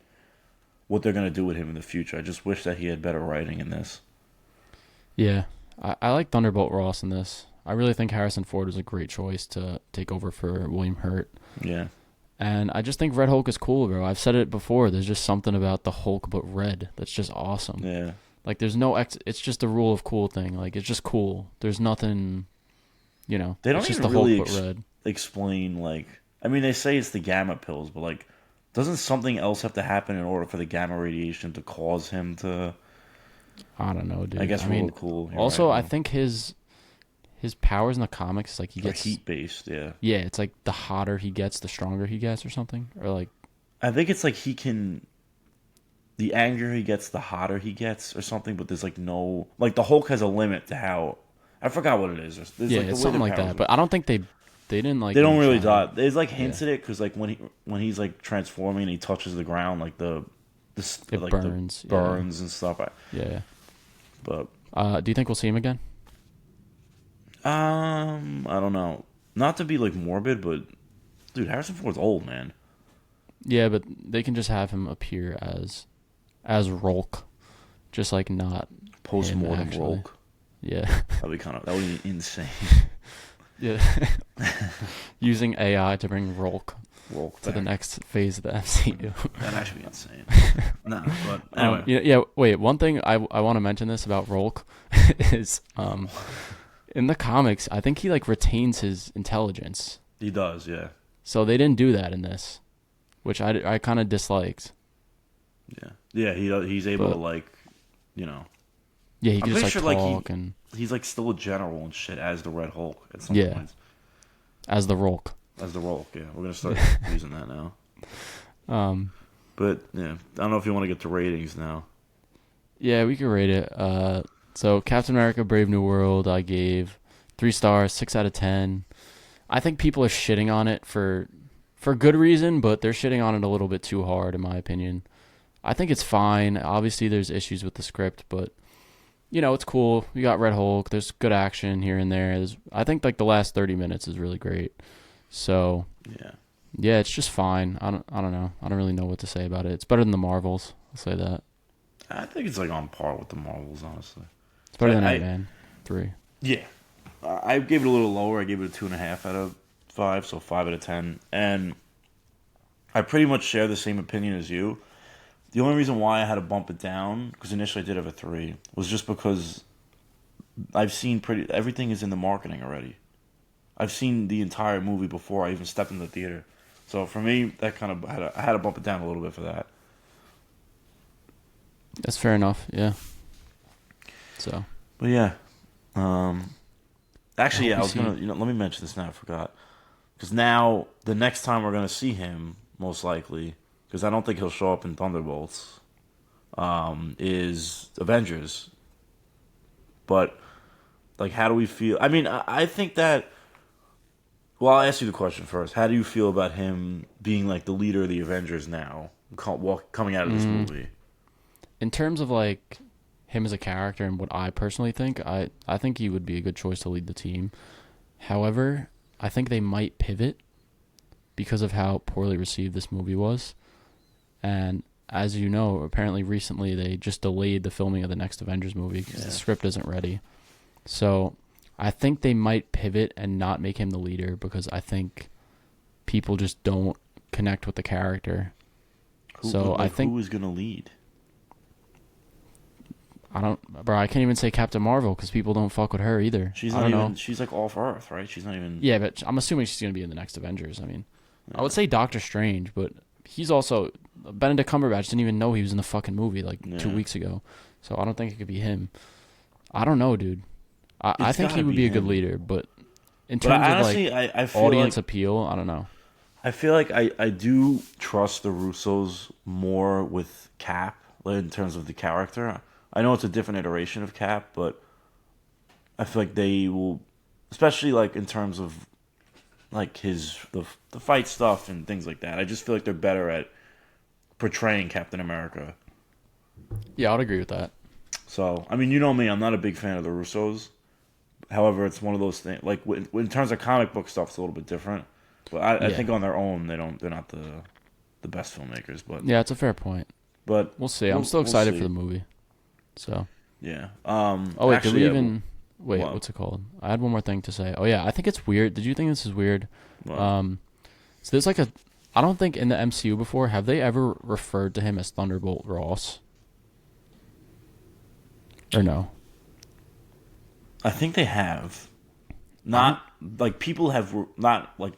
what they're gonna do with him in the future. I just wish that he had better writing in this. Yeah, I like Thunderbolt Ross in this. I really think Harrison Ford was a great choice to take over for William Hurt. Yeah. And I just think Red Hulk is cool, bro. I've said it before. There's just something about the Hulk but red that's just awesome. Yeah. Like there's no it's just a rule of cool thing. Like it's just cool. There's nothing, They don't it's just even the Hulk really but red. explain like. I mean, they say it's the gamma pills, but like, doesn't something else have to happen in order for the gamma radiation to cause him to? I don't know, dude. I guess I we're mean, cool. You're also right, I man. think his powers in the comics is like he Like gets heat based. Yeah. yeah, it's like the hotter he gets, the stronger he gets or something. Or like I think it's like he can. The angrier he gets, the hotter he gets, or something. But there's like no like the Hulk has a limit to how. I forgot what it is. There's yeah, like the it's way something their like powers that. But I don't think they didn't like They don't really really try. die. There's like hints Yeah. at it because like when he's like transforming and he touches the ground, like It like burns. the burns and stuff. Yeah. But Do you think we'll see him again? I don't know. Not to be like morbid, but dude, Harrison Ford's old, man. Yeah, but they can just have him appear as Rolk, just like not Post him mortem actually. Rolk. Yeah. That would be insane. Yeah. Using AI to bring Rolk Rolk to the back. next phase of the MCU. That'd actually be insane. Nah, but anyway. Yeah. Wait. One thing I want to mention this about Rolk is in the comics I think he like retains his intelligence, He does, yeah. so they didn't do that in this, which I kind of disliked. Yeah. Yeah, he's able But- to like, you know. Yeah, he I'm could just pretty like sure, like, talk and He's like still a general and shit as the Red Hulk at some Yeah. points. as the Rolk. As the Hulk, yeah. We're gonna start using that now. But yeah, I don't know if you want to get to ratings now. Yeah, we could rate it. So Captain America: Brave New World, I gave 3 stars, 6 out of 10. I think people are shitting on it for good reason, but they're shitting on it a little bit too hard, in my opinion. I think it's fine. Obviously, there's issues with the script, but it's cool. You got Red Hulk. There's good action here and there. I think like the last 30 minutes is really great. So Yeah. yeah, it's just fine. I don't know. I don't really know what to say about it. It's better than the Marvels. I'll say that. I think it's like on par with the Marvels, honestly. It's better than I- Ant-Man 3. Yeah. I gave it a little lower. I gave it a 2.5 out of 5, so 5 out of 10. And I pretty much share the same opinion as you. The only reason why I had to bump it down, because initially I did have a 3, was just because I've seen everything is in the marketing already. I've seen the entire movie before I even stepped in the theater. So for me, that kind of I had to bump it down a little bit for that. That's fair enough. Yeah. So But yeah, actually, I yeah, I hope was we see- gonna, let me mention this now. I forgot because now the next time we're gonna see him, most likely, because I don't think he'll show up in Thunderbolts. is Avengers. But like, how do we feel? I mean, I think that. Well, I'll ask you the question first. How do you feel about him being like the leader of the Avengers now, coming out of this movie? In terms of like him as a character and what I personally think, I think he would be a good choice to lead the team. However, I think they might pivot because of how poorly received this movie was. And as you know, apparently recently they just delayed the filming of the next Avengers movie because the script isn't ready. So I think they might pivot and not make him the leader because I think people just don't connect with the character. I think who is going to lead? I can't even say Captain Marvel because people don't fuck with her either. She's not even. She's like off Earth, right? She's not even. Yeah, but I'm assuming she's gonna be in the next Avengers. I mean, I would say Doctor Strange, but he's also Benedict Cumberbatch didn't even know he was in the fucking movie like 2 weeks ago, so I don't think it could be him. I don't know, dude. I think he would be a good leader, but in terms honestly, of like I feel audience appeal, I don't know. I feel like I do trust the Russos more with Cap in terms of the character. I know it's a different iteration of Cap, but I feel like they will, especially like in terms of like the fight stuff and things like that. I just feel like they're better at portraying Captain America. Yeah, I'd agree with that. So, I mean, you know me, I'm not a big fan of the Russos. However, it's one of those things. Like in terms of comic book stuff, it's a little bit different. But I think on their own, they're not the best filmmakers. But yeah, it's a fair point. But we'll see. I'm still excited for the movie. So yeah. Oh wait, actually, did we even wait? What's it called? I had one more thing to say. Oh yeah, I think it's weird. Did you think this is weird? So there's like I don't think in the MCU before have they ever referred to him as Thunderbolt Ross? Or no? I think they have. Not like people have not like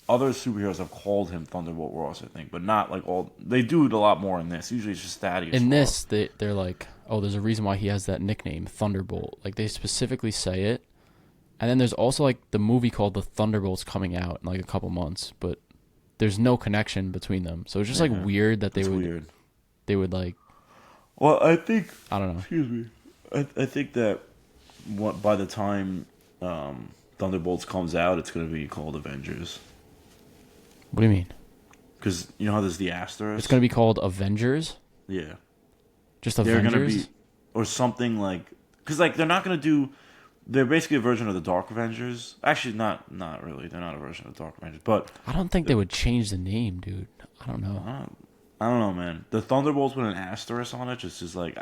other superheroes have called him Thunderbolt Ross, I think, but not like all. They do it a lot more in this. Usually it's just Thaddeus. In Ross. this, they're like, oh, there's a reason why he has that nickname, Thunderbolt. Like they specifically say it, and then there's also like the movie called The Thunderbolts coming out in like a couple months, but there's no connection between them. So it's just like weird that they would like. Well, I think I don't know. Excuse me. I think that by the time Thunderbolts comes out, it's going to be called Avengers. What do you mean? Because you know how there's the asterisk? It's going to be called Avengers? Yeah. Just Avengers? They're going to be... Or something like... Because like, they're not going to do... They're basically a version of the Dark Avengers. Actually, not really. They're not a version of the Dark Avengers. But... I don't think they would change the name, dude. I don't know. I don't know, man. The Thunderbolts with an asterisk on it just is like...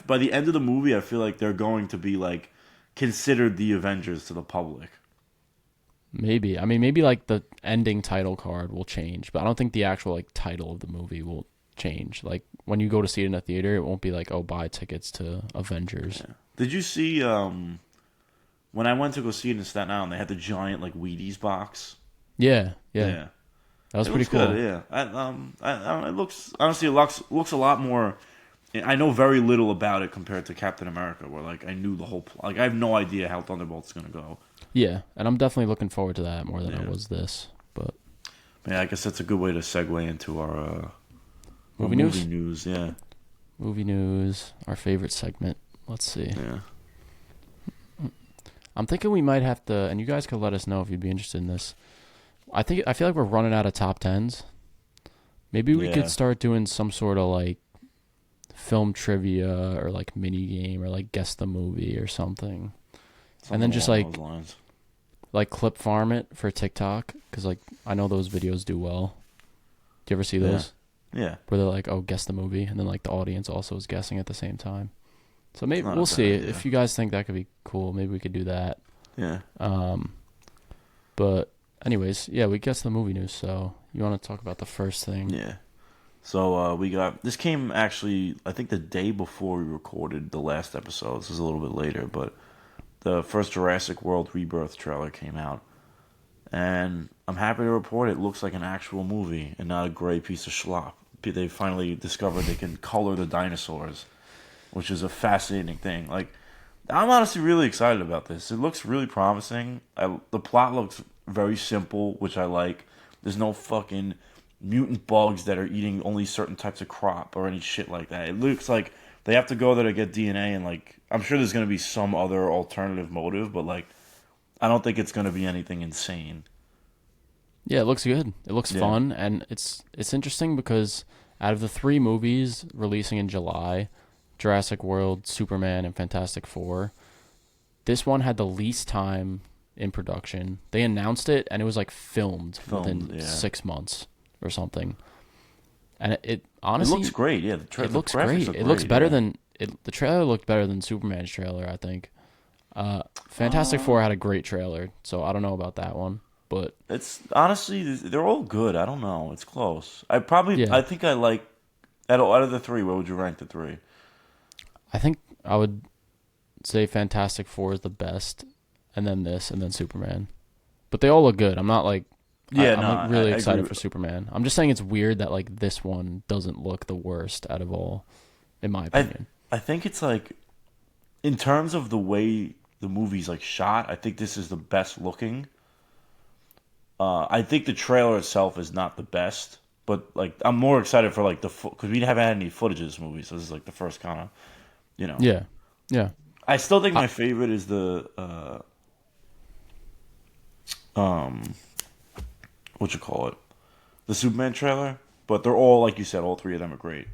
by the end of the movie, I feel like they're going to be like... considered the Avengers to the public. Maybe. I mean, maybe like the ending title card will change, but I don't think the actual like title of the movie will change. Like when you go to see it in a theater, it won't be like, oh, buy tickets to Avengers. Yeah. Did you see when I went to go see it in Staten Island, they had the giant like Wheaties box? Yeah. That was pretty cool. Good, yeah. It looks honestly it looks a lot more. I know very little about it compared to Captain America, where like I knew the whole like I have no idea how Thunderbolt's gonna go. Yeah, and I'm definitely looking forward to that more than I was this. But yeah, I guess that's a good way to segue into our movie news. Yeah, movie news, our favorite segment. Let's see. Yeah, I'm thinking we might have to, and you guys could let us know if you'd be interested in this. I feel like we're running out of top 10s. Maybe we could start doing some sort of like film trivia or like mini game or like guess the movie or something. And then just like clip farm it for TikTok because like I know those videos do well. Do you ever see those? Yeah. Where they're like, oh, guess the movie, and then like the audience also is guessing at the same time. So maybe we'll see if you guys think that could be cool. Maybe we could do that. Yeah. But anyways, yeah, we guessed the movie news. So you want to talk about the first thing? Yeah. So we got this came actually I think the day before we recorded the last episode. This is a little bit later, but the first Jurassic World Rebirth trailer came out, and I'm happy to report it looks like an actual movie and not a gray piece of slop. They finally discovered they can color the dinosaurs, which is a fascinating thing. Like, I'm honestly really excited about this. It looks really promising. The plot looks very simple, which I like. There's no fucking mutant bugs that are eating only certain types of crop or any shit like that. It looks like they have to go there to get DNA, and like I'm sure there's gonna be some other alternative motive, but like I don't think it's gonna be anything insane. Yeah, it looks good. It looks fun, and it's interesting because out of the 3 movies releasing in July, Jurassic World, Superman, and Fantastic Four, this one had the least time in production. They announced it, and it was like filmed within 6 months or something. And it honestly, it looks great. Yeah, it looks great. It looks better than the trailer looked better than Superman's trailer, I think. Fantastic Four had a great trailer, so I don't know about that one, but it's honestly they're all good. I don't know. It's close. I think I like out of the 3. What would you rank the 3? I think I would say Fantastic Four is the best, and then this, and then Superman. But they all look good. I'm not like I'm really excited for Superman. I'm just saying it's weird that like this one doesn't look the worst out of all, in my opinion. I think it's like, in terms of the way the movie's like shot, I think this is the best looking. I think the trailer itself is not the best, but like I'm more excited for like because we haven't had any footage of this movie, so this is like the first kind of, Yeah. I still think my favorite is the what you call it, the Superman trailer. But they're all, like you said, all 3 of them are great.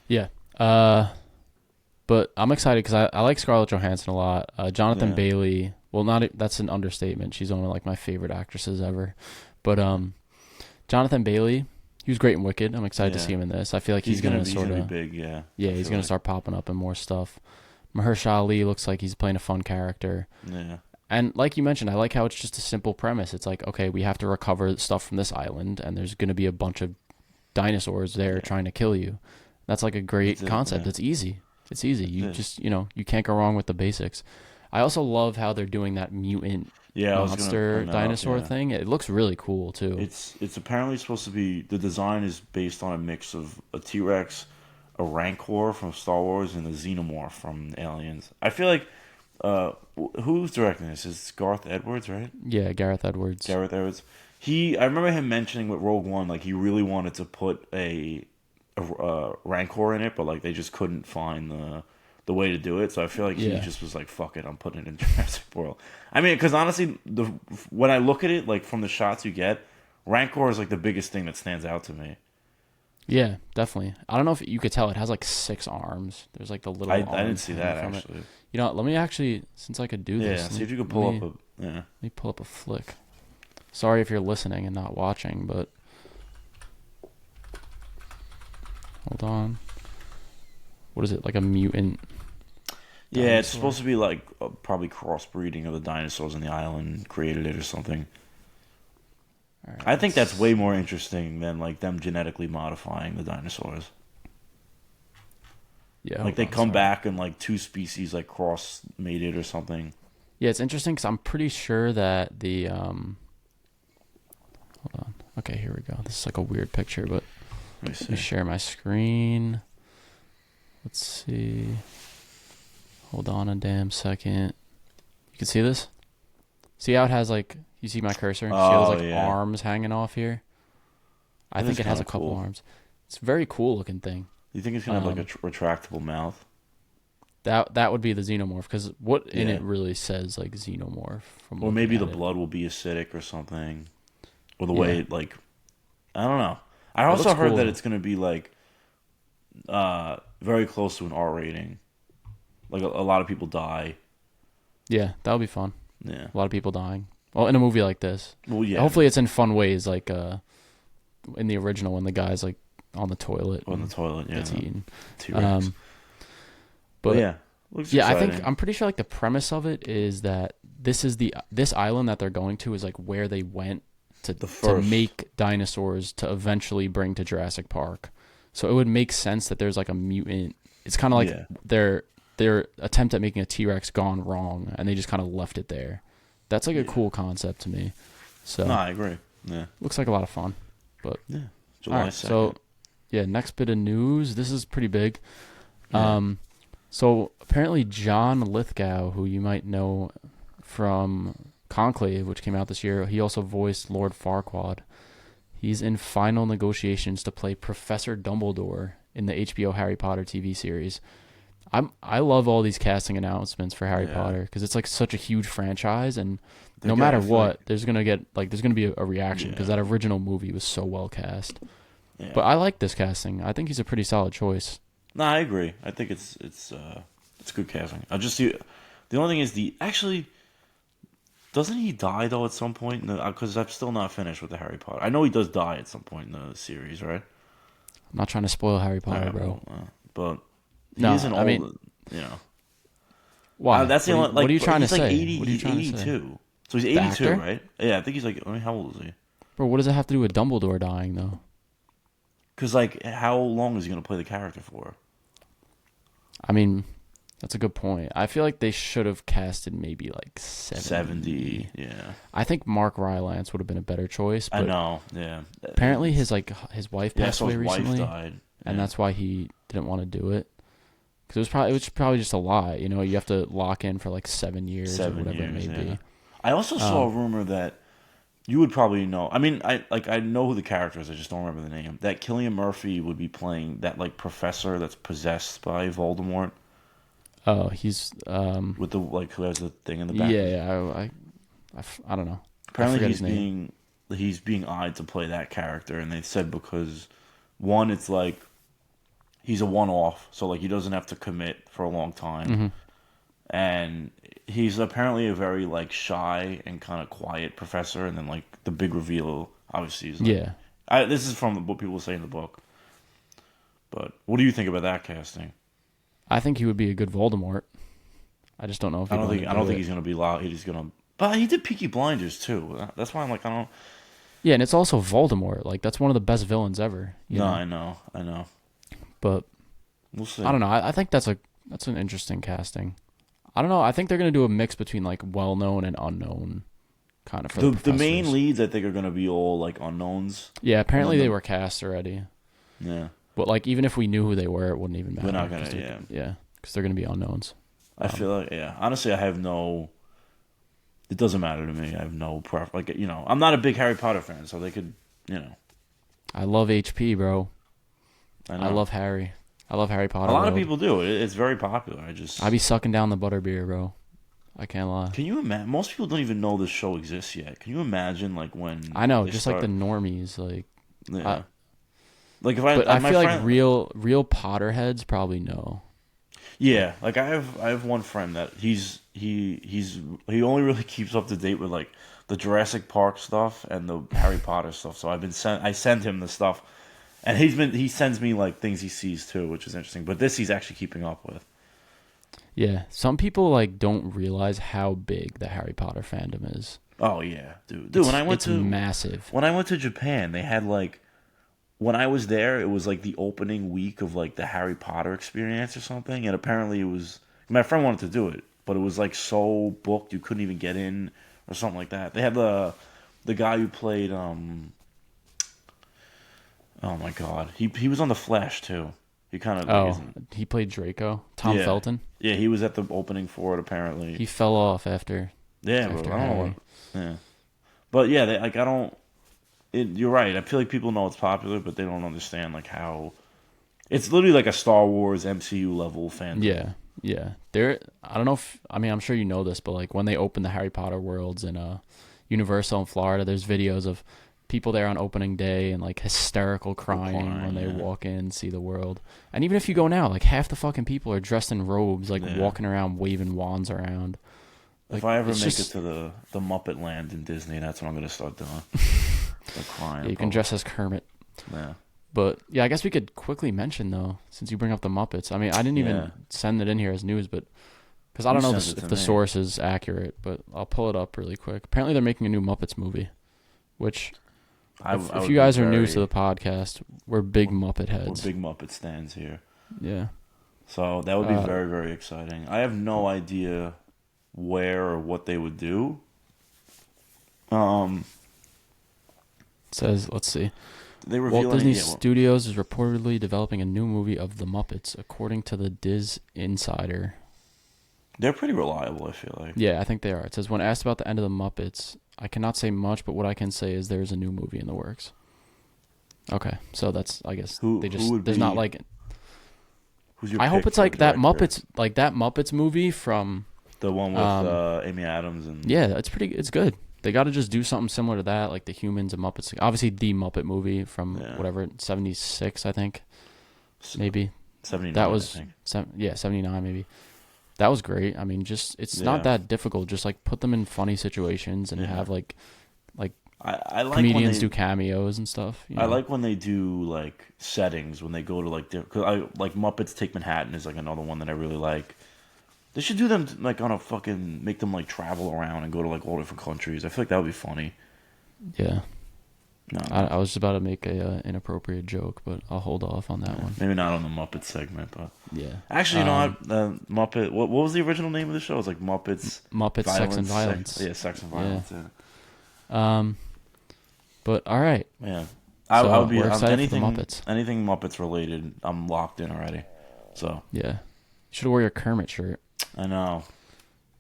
Yeah. But I'm excited because I like Scarlett Johansson a lot. Jonathan Bailey. Well, that's an understatement. She's one of like my favorite actresses ever. But Jonathan Bailey, he was great in Wicked. I'm excited to see him in this. I feel like he's gonna sort of be big. Yeah. Yeah, he's gonna start popping up in more stuff. Mahershala Ali looks like he's playing a fun character. Yeah. And like you mentioned, I like how it's just a simple premise. It's like, okay, we have to recover stuff from this island, and there's going to be a bunch of dinosaurs there trying to kill you. That's like a great concept. It's easy. It's easy. You just, you can't go wrong with the basics. I also love how they're doing that mutant monster dinosaur thing. It looks really cool, too. It's apparently supposed to be, the design is based on a mix of a T-Rex, a Rancor from Star Wars, and a Xenomorph from Aliens. I feel like who's directing this? It's Garth Edwards, right? Yeah, Gareth Edwards. I remember him mentioning with Rogue One, like he really wanted to put a Rancor in it, but like they just couldn't find the way to do it. So I feel like he just was like, "Fuck it, I'm putting it in Jurassic World." I mean, because honestly, when I look at it, like from the shots you get, Rancor is like the biggest thing that stands out to me. Yeah, definitely. I don't know if you could tell. It has like 6 arms. There's like the little. I didn't see that actually. It. You know, let me actually, since I could do this. Yeah, see if you could pull up a. Let me pull up a flick. Sorry if you're listening and not watching, but hold on. What is it, like a mutant? Yeah, dinosaur? It's supposed to be like probably crossbreeding of the dinosaurs on the island created it or something. Right, I think that's way more interesting than like them genetically modifying the dinosaurs. Yeah, like they come back and like 2 species like cross mated or something. Yeah, it's interesting because I'm pretty sure that the hold on. Okay, here we go. This is like a weird picture, but let me share my screen. Let's see. Hold on a damn second. You can see this? See how it has like, you see my cursor? See how there's like arms hanging off here? I think it has a couple arms. It's a very cool looking thing. You think it's gonna have like a retractable mouth? That would be the xenomorph, because what in it really says like xenomorph? Or maybe the blood will be acidic or something, or the way it, like, I don't know. I also heard that it's gonna be like very close to an R rating. Like a lot of people die. Yeah, that would be fun. Yeah, a lot of people dying. Well, in a movie like this. Well, yeah. Hopefully, it's in fun ways, like in the original when the guy's like on the toilet. Gets eaten. T-Rex. But yeah, looks exciting. I'm pretty sure like the premise of it is that this island that they're going to is like where they went to make dinosaurs to eventually bring to Jurassic Park. So it would make sense that there's like a mutant. It's kind of like their attempt at making a T-Rex gone wrong, and they just kind of left it there. That's like a cool concept to me. So no, I agree. Yeah, looks like a lot of fun. But July 2nd. So next bit of news. This is pretty big. So apparently John Lithgow, who you might know from Conclave, which came out this year, he also voiced Lord Farquaad. He's in final negotiations to play Professor Dumbledore in the HBO Harry Potter TV series. I love all these casting announcements for Harry Potter because it's like such a huge franchise, and no matter what, there's gonna be a reaction because that original movie was so well cast. Yeah. But I like this casting. I think he's a pretty solid choice. No, I agree. I think it's good casting. The only thing is actually. Doesn't he die, though, at some point? Because I'm still not finished with the Harry Potter. I know he does die at some point in the series, right? I'm not trying to spoil Harry Potter, bro. But he isn't old, you know. Why? That's the only, what are you trying to say? He's 82. So he's 82, right? Yeah, I think he's like, how old is he? Bro, what does it have to do with Dumbledore dying, though? Because, like, how long is he going to play the character for? I mean... That's a good point. I feel like they should have casted maybe like 70. Yeah. I think Mark Rylance would have been a better choice. But I know, yeah. Apparently his wife passed away His recently. wife died. And that's why he didn't want to do it. Because it was probably just a lie. You know, you have to lock in for like 7 years or whatever it may be. I also saw a rumor that you would probably know. I mean, I know who the character is. I just don't remember the name. That Cillian Murphy would be playing that like professor that's possessed by Voldemort. Oh, he's with the who has the thing in the back. Yeah, I don't know. Apparently, he's being eyed to play that character, and they said because one, it's like he's a one-off, so like he doesn't have to commit for a long time, and he's apparently a very like shy and kind of quiet professor, and then like the big reveal, obviously, is like, this is from what people say in the book. But what do you think about that casting? I think he would be a good Voldemort. I just don't know if I don't think he's gonna be loud. He's gonna. But he did Peaky Blinders too. That's why I'm like I don't. Yeah, and it's also Voldemort. Like that's one of the best villains ever. No, I know. But we'll see. I don't know. I think that's an interesting casting. I don't know. I think they're gonna do a mix between like well known and unknown, kind of. For the main leads, I think, are gonna be all like unknowns. Yeah, apparently they were cast already. Yeah. But like even if we knew who they were, it wouldn't even matter. We're not gonna. Yeah, because they're gonna be unknowns. I feel like honestly, I have no. It doesn't matter to me. I have no preference. Like I'm not a big Harry Potter fan, so they could I love HP, bro. I love Harry. I love Harry Potter. A lot of people do. It's very popular. I be sucking down the butterbeer, bro. I can't lie. Can you imagine? Most people don't even know this show exists yet. Can you imagine like when I know, just like the normies, like. Yeah. I feel like real Potterheads probably know. Yeah, like I have one friend that he only really keeps up to date with like the Jurassic Park stuff and the Harry Potter stuff. So I send him the stuff, and he sends me like things he sees too, which is interesting. But this he's actually keeping up with. Yeah, some people like don't realize how big the Harry Potter fandom is. Oh yeah, dude. It's massive. When I went to Japan, they had like. When I was there, it was like the opening week of like the Harry Potter experience or something, and apparently it was. My friend wanted to do it, but it was like so booked you couldn't even get in or something like that. They had the guy who played. Oh my god, he was on The Flash too. He kind of. He played Draco. Tom Felton. Yeah, he was at the opening for it. Apparently, he fell off after. Yeah, after I don't know. Yeah, but yeah, I don't. You're right. I feel like people know it's popular, but they don't understand like how it's literally like a Star Wars MCU level fandom. Yeah. I don't know if I'm sure you know this, but like when they open the Harry Potter worlds in Universal in Florida, there's videos of people there on opening day and like hysterical crying when they walk in and see the world. And even if you go now, like half the fucking people are dressed in robes, like walking around waving wands around. Like, if I ever make it to the Muppet Land in Disney, that's what I'm gonna start doing. Like crying. Yeah, you can dress as Kermit. Yeah. But yeah, I guess we could quickly mention though, since you bring up the Muppets. I mean, I didn't even send it in here as news, but because I don't know if the source is accurate, but I'll pull it up really quick. Apparently, they're making a new Muppets movie, which if you guys are new to the podcast, we're big Muppet heads. We're big Muppet stands here. Yeah. So that would be very, very exciting. I have no idea where or what they would do. It says, let's see. Walt Disney Studios is reportedly developing a new movie of the Muppets, according to the Diz Insider. They're pretty reliable, I feel like. Yeah, I think they are. It says, when asked about the end of the Muppets, I cannot say much, but what I can say is there is a new movie in the works. Okay, so that's I guess Who they just would there's be, not like who's your I hope pick it's for like that director? Muppets movie from The one with um Amy Adams and yeah, it's good. They got to just do something similar to that, like the Humans and Muppets. Obviously, the Muppet movie from yeah, whatever 76, I think, maybe 79. that I was think. 79 maybe. That was great. I mean, just it's not Yeah, that difficult. Just like put them in funny situations and yeah. have like I like when comedians they do cameos and stuff. I like when they do like settings when they go to like cause I like Muppets Take Manhattan is like another one that I really like. They should do them like on a fucking make them like travel around and go to like all different countries. I feel like that would be funny. Yeah. No, I was just about to make a inappropriate joke, but I'll hold off on that one. maybe not on the Muppet segment, but Yeah. actually, you know what? Muppet. What was the original name of the show? It was like Muppets Sex and Violence. Sex and Violence. Yeah. Yeah. But all right. Yeah. So I would be we're excited anything for the Muppets. anything Muppets related. I'm locked in already. So Yeah. You should wear your Kermit shirt. I know.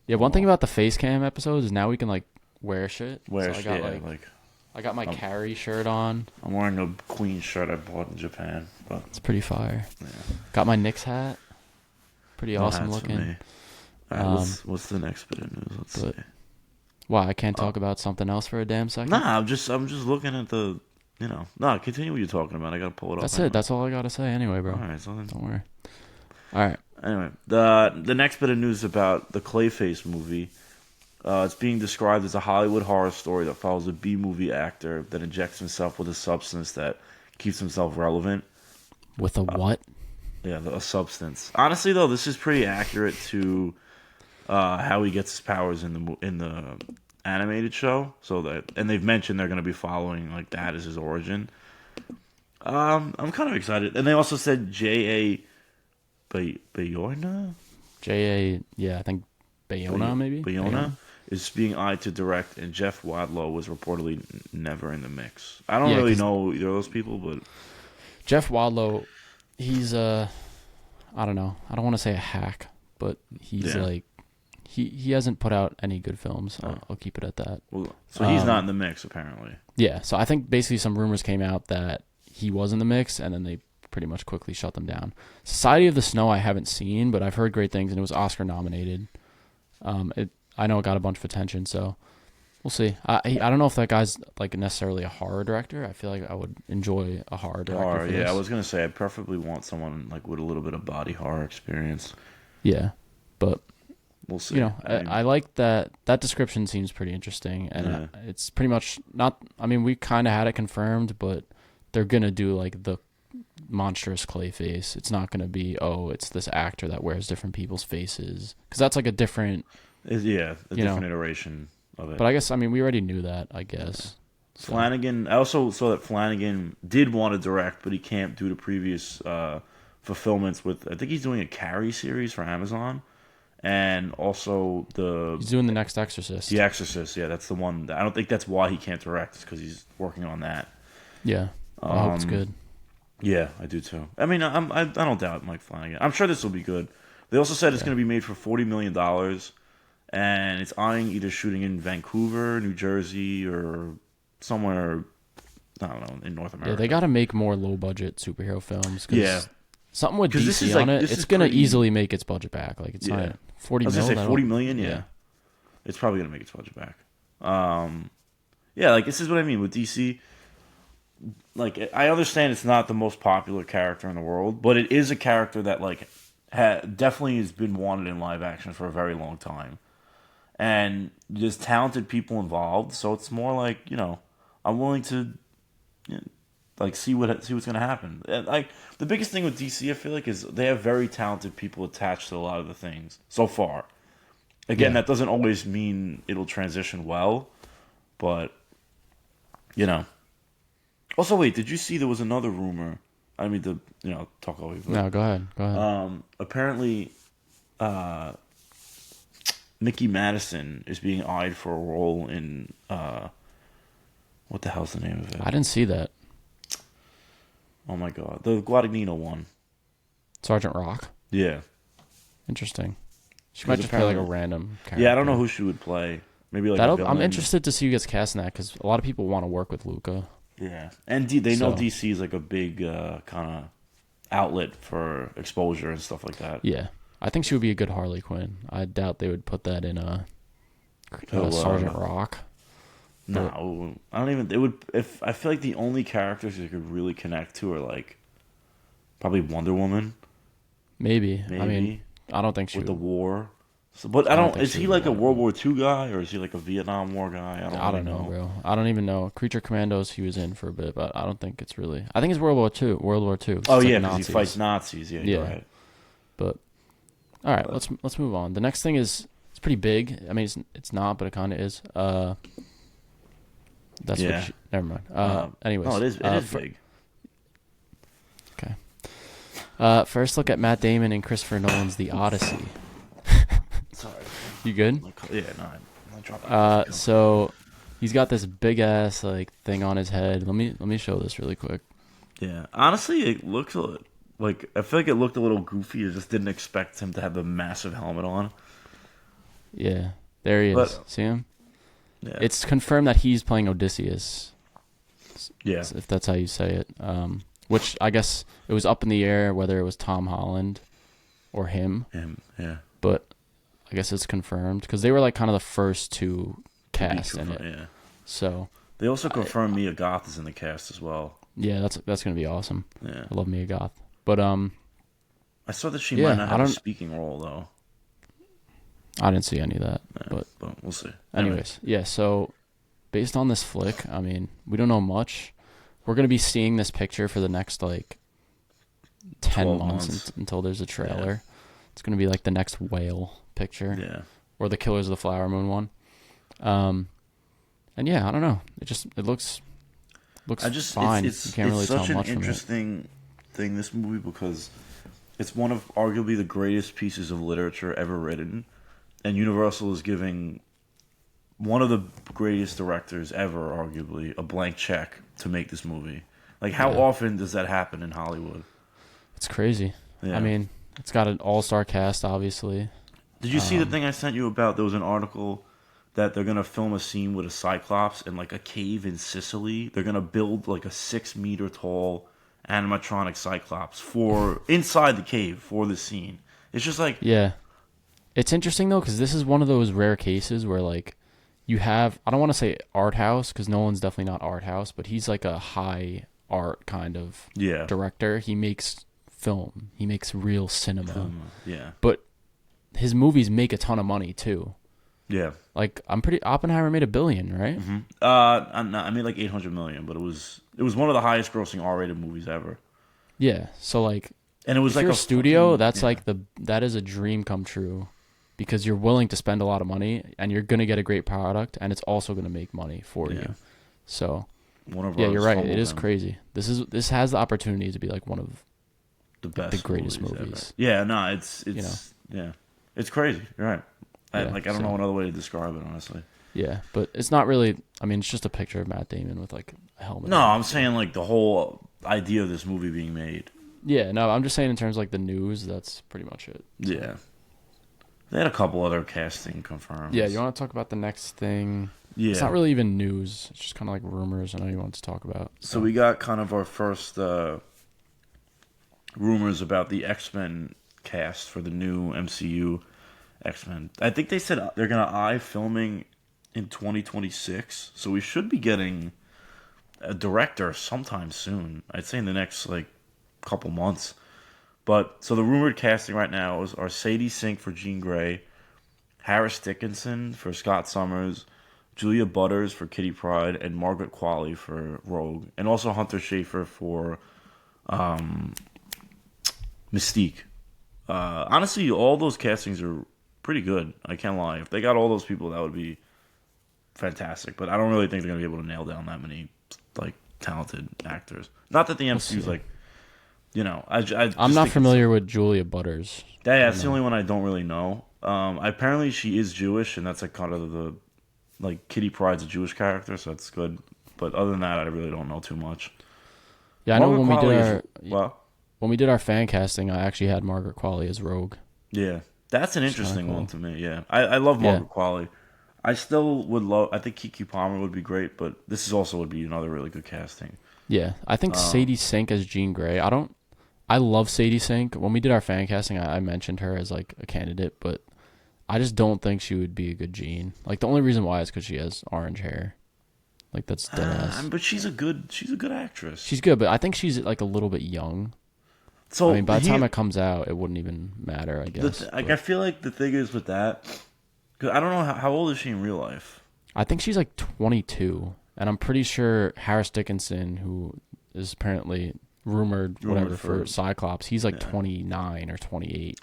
Yeah. One thing about the face cam episodes is now we can like wear shit. Where So I got I got my Carrie shirt on. I'm wearing a Queen shirt I bought in Japan, but It's pretty fire. yeah. Got my Knicks hat. Pretty No awesome hats for looking. me. All right, what's the next bit of news? Let's but- see. Wow, I can't talk about something else for a damn second. Nah, I'm just looking at the, Nah, continue what you're talking about. I gotta pull it up. That's it. That's all I gotta say anyway, bro. All right, so then. Don't worry. All right. Anyway, the next bit of news is about the Clayface movie. It's being described as a Hollywood horror story that follows a B-movie actor that injects himself with a substance that keeps himself relevant. With a what? Yeah, a substance. Honestly, though, this is pretty accurate to how he gets his powers in the animated show. And they've mentioned they're going to be following like that as his origin. I'm kind of excited, and they also said J.A. Bayona. Yeah, I think Bayona maybe. Bayona is being eyed to direct, and Jeff Wadlow was reportedly never in the mix. I don't Yeah, really 'cause know either of those people, but Jeff Wadlow, he's I don't know. I don't want to say a hack, but he's Yeah. like he hasn't put out any good films. I'll keep it at that. well, so he's not in the mix apparently. Yeah, so I think basically some rumors came out that he was in the mix, and then they pretty much quickly shut them down. Society of the Snow I haven't seen, but I've heard great things, and it was Oscar nominated. I know it got a bunch of attention, so we'll see. I don't know if that guy's like necessarily a horror director. I feel like I would enjoy a horror director. Horror, for yeah. this. I was gonna say I preferably want someone like with a little bit of body horror experience. Yeah, but We'll see. you know, I mean, I like that. That description seems pretty interesting, and Yeah. it's pretty much not. I mean, we kind of had it confirmed, but they're gonna do like the monstrous Clayface. It's not gonna be it's this actor that wears different people's faces, because that's like a different. a different know. iteration of it. But I guess we already knew that. I guess. So, Flanagan. I also saw that Flanagan did want to direct, but he can't due to previous fulfillments with. I think he's doing a Carrie series for Amazon, and also he's doing the next Exorcist. The Exorcist. Yeah, that's the one. I don't think that's why he can't direct. It's because he's working on that. Yeah. I hope it's good. Yeah, I do too. I mean, I don't doubt Mike Flanagan. I'm sure this will be good. They also said it's going to be made for $40 million, and it's eyeing either shooting in Vancouver, New Jersey, or somewhere, I don't know, in North America. Yeah, they got to make more low budget superhero films. 'Cause Yeah. something with 'Cause DC this is on like- it, this it's is gonna pretty- easily make its budget back. Like it's Yeah. not 40 I was mil. going to say 40 million, yeah. Yeah. It's probably going to make its budget back. Yeah, like, this is what I mean with DC. Like, I understand it's not the most popular character in the world, but it is a character that, like, definitely has been wanted in live action for a very long time. And there's talented people involved, so it's more like, I'm willing to, like, see what's going to happen. And, like, the biggest thing with DC, I feel like, is they have very talented people attached to a lot of the things so far. Again, Yeah. that doesn't always mean it'll transition well, but, Also, wait, did you see there was another rumor? I mean, talk all over. No, go ahead. Apparently, Mickey Madison is being eyed for a role in, what the hell's the name of it? I didn't see that. Oh my god, the Guadagnino one. Sergeant Rock. Yeah. Interesting. She might just play like a random character. Yeah, I don't know who she would play. Maybe like I'm interested to see who gets cast in that, because a lot of people want to work with Luca. Yeah, and they know So, DC is like a big kind of outlet for exposure and stuff like that. yeah. I think she would be a good Harley Quinn. I doubt they would put that in So, Sergeant Rock. no, I don't even. It would. If I feel like the only characters you could really connect to are like probably Wonder Woman, Maybe. maybe I mean, I don't think she with the would. war. So, but I I don't don't. think Is she he would like be a Wonder World Woman. War II guy or is he like a Vietnam War guy? I don't know, bro. I don't even know. Creature Commandos, he was in for a bit, but I don't think it's really. I think it's World War Two. World War Two. Oh It's yeah, like because he Nazis. fights Nazis. Yeah, you're Yeah. right. But all right, let's move on. The next thing is it's pretty big. I mean, it's not, but it kind of is. That's Yeah. what. Never mind. Anyways, No, it is. It is big. Okay. First look at Matt Damon and Christopher Nolan's The Odyssey. Sorry. You good? Yeah, no, I'm dropping. So he's got this big ass like thing on his head. Let me show this really quick. Yeah, honestly, it looks like I feel like it looked a little goofy. I just didn't expect him to have the massive helmet on. Yeah, there he is. But- See him? Yeah, It's confirmed that he's playing Odysseus, yeah, if that's how you say it. Which I guess it was up in the air whether it was Tom Holland or him, yeah. but I guess it's confirmed because they were like kind of the first to cast in it. Yeah. So They also confirmed Mia Goth is in the cast as well. yeah, that's gonna be awesome. Yeah, I love Mia Goth, but I saw that she Yeah, might not I have a don't- speaking role though. I didn't see any of that. Yeah, but we'll see. Anyways, yeah. So based on this flick, I mean, we don't know much. We're gonna be seeing this picture for the next like 10 12 months, months. Until there's a trailer. It's gonna be like the next whale picture, Yeah, or the Killers of the Flower Moon one. And yeah, I don't know. It looks fine. It's You can't really such tell an much from it. interesting thing, this movie, because it's one of arguably the greatest pieces of literature ever written, and Universal is giving one of the greatest directors ever, arguably, a blank check to make this movie. Like, how Yeah. often does that happen in Hollywood? It's crazy. Yeah. I mean, it's got an all-star cast, obviously. Did you see the thing I sent you about? There was an article that they're gonna film a scene with a Cyclops in like a cave in Sicily. They're gonna build like a 6 meter tall animatronic Cyclops for inside the cave for the scene. It's just like, Yeah. It's interesting though, because this is one of those rare cases where like you have, I don't want to say art house, because Nolan's definitely not art house, but he's like a high art kind of yeah, director. He makes film. He makes real cinema. yeah, But his movies make a ton of money too. yeah. Like Oppenheimer made $1 billion, right? I made like 800 million, but it was one of the highest grossing R-rated movies ever. Yeah. So like, And it was if like you're a studio, fucking- that's yeah. like that is a dream come true, because you're willing to spend a lot of money and you're gonna get a great product, and it's also gonna make money for Yeah. you. So One of yeah, ours you're right. It fumbled is them. crazy. This has the opportunity to be like one of The best, the greatest ever. movies. Yeah, no, it's yeah, it's crazy. You're right. I Yeah, don't so- know another way to describe it, honestly. yeah, but it's not really. I mean, it's just a picture of Matt Damon with like a helmet. No, on. I'm saying like the whole idea of this movie being made. Yeah, no, I'm just saying in terms of like the news. That's pretty much it. So- Yeah, they had a couple other casting confirmed. Yeah, you want to talk about the next thing? Yeah. It's not really even news. It's just kind of like rumors. I know you want to talk about. So we got kind of our first rumors about the X-Men cast for the new MCU X-Men. I think they said they're gonna eye filming in 2026, so we should be getting a director sometime soon. I'd say in the next like couple months. But so the rumored casting right now are Sadie Sink for Jean Grey, Harris Dickinson for Scott Summers, Julia Butters for Kitty Pryde, and Margaret Qualley for Rogue, and also Hunter Schafer for Mystique. Honestly, all those castings are pretty good. I can't lie. If they got all those people, that would be fantastic. But I don't really think they're gonna be able to nail down that many like talented actors. Not that the MCU's like, you know, I'm not familiar with Julia Butters. Yeah, that's the only one I don't really know. Apparently she is Jewish, and that's like kind of the like Kitty Pryde's a Jewish character, so that's good. But other than that, I really don't know too much. Yeah, I know when Margaret we did Qualley is- our well, when we did our fan casting, I actually had Margaret Qualley as Rogue. yeah, that's an interesting cool. one to me. Yeah, I love Yeah. Margaret Qualley. I still would love. I think Kiki Palmer would be great, but this is also would be another really good casting. Yeah, I think Sadie Sink as Jean Grey. I love Sadie Sink. When we did our fan casting, I mentioned her as like a candidate, but I just don't think she would be a good Jean. Like the only reason why is because she has orange hair. Like that's dead ass. But she's a good actress. She's good, but I think she's like a little bit young. So I mean, by the time it comes out, it wouldn't even matter. I guess. I feel like the thing is with that, because I don't know how old is she in real life. I think she's like 22, and I'm pretty sure Harris Dickinson, who is apparently rumored whatever for Cyclops, he's like 29 or 28,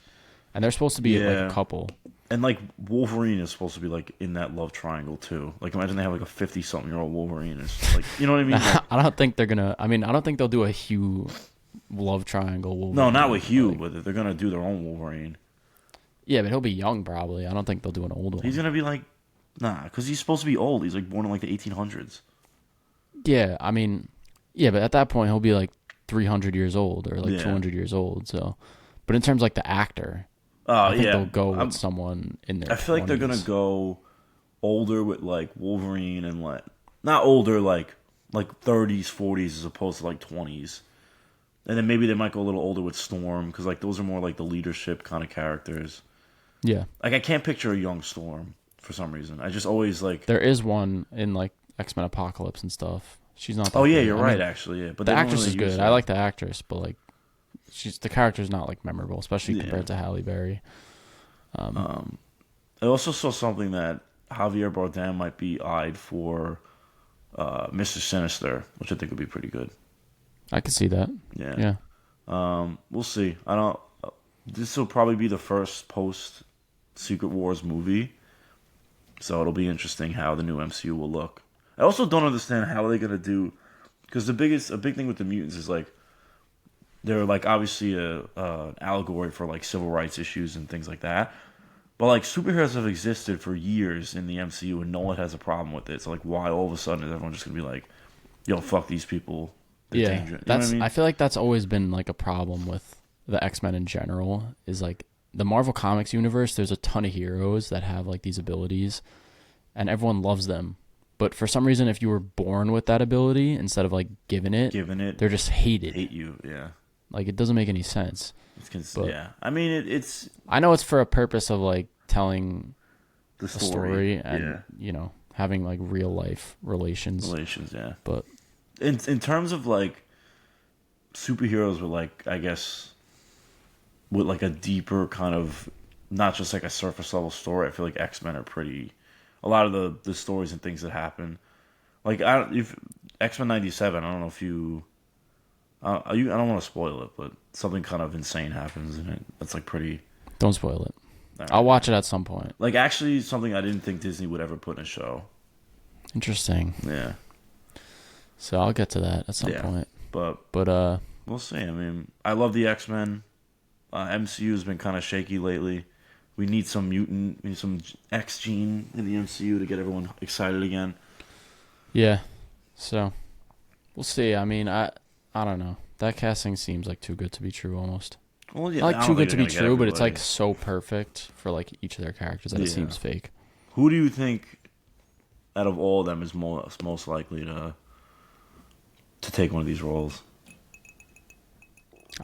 and they're supposed to be like a couple. And like Wolverine is supposed to be like in that love triangle too. Like imagine they have like a 50-something-year-old Wolverine. It's like, you know what I mean? Like, I don't think they're gonna. I mean, I don't think they'll do a Hugh love triangle Wolverine. No, not with Hugh, but they're gonna do their own Wolverine. Yeah, but he'll be young probably. I don't think they'll do an old one. He's gonna be like, nah, because he's supposed to be old. He's like born in like the 1800s. Yeah, I mean, yeah, but at that point he'll be like 300 years old or like 200 years old. So, but in terms of like the actor. I think they'll go with someone in there. I feel 20s. like they're gonna go older with like Wolverine and like not older like 30s, 40s as opposed to like 20s, and then maybe they might go a little older with Storm because like those are more like the leadership kind of characters. Yeah, like I can't picture a young Storm for some reason. I just always like there is one in like X-Men Apocalypse and stuff. She's not. Oh yeah, you're right. Actually, yeah, but the actress is good. I like the actress, but like. The character's not like memorable, especially compared to Halle Berry. I also saw something that Javier Bardem might be eyed for Mr. Sinister, which I think would be pretty good. I could see that. Yeah. We'll see. I don't. This will probably be the first post Secret Wars movie, so it'll be interesting how the new MCU will look. I also don't understand how they're gonna do, because a big thing with the mutants is like. They're like obviously an allegory for like civil rights issues and things like that, but like superheroes have existed for years in the MCU and no one has a problem with it. So like, why all of a sudden is everyone just gonna be like, "Yo, fuck these people"? They're dangerous. You know what I mean? I feel like that's always been like a problem with the X-Men in general. Is like the Marvel Comics universe. There's a ton of heroes that have like these abilities, and everyone loves them. But for some reason, if you were born with that ability instead of like given it, they're just hated. Hate you, yeah. Like, it doesn't make any sense. Yeah. I mean, it's... I know it's for a purpose of, like, telling the story and, you know, having, like, real-life relations. Relations, yeah. But... In terms of, like, superheroes with, like, I guess, with, like, a deeper kind of... Not just, like, a surface-level story, I feel like X-Men are pretty... A lot of the stories and things that happen... Like, X-Men 97, I don't know if you... I don't want to spoil it, but something kind of insane happens in it. That's like pretty. Don't spoil it. Right. I'll watch it at some point. Like actually, something I didn't think Disney would ever put in a show. Interesting. Yeah. So I'll get to that at some point. But we'll see. I mean, I love the X-Men. MCU has been kind of shaky lately. We need some mutant, we need some X gene in the MCU to get everyone excited again. Yeah. So we'll see. I mean, I don't know. That casting seems like too good to be true almost. Well, yeah, like too good to be true, but it's like so perfect for like each of their characters that it seems fake. Who do you think out of all of them is most likely to take one of these roles?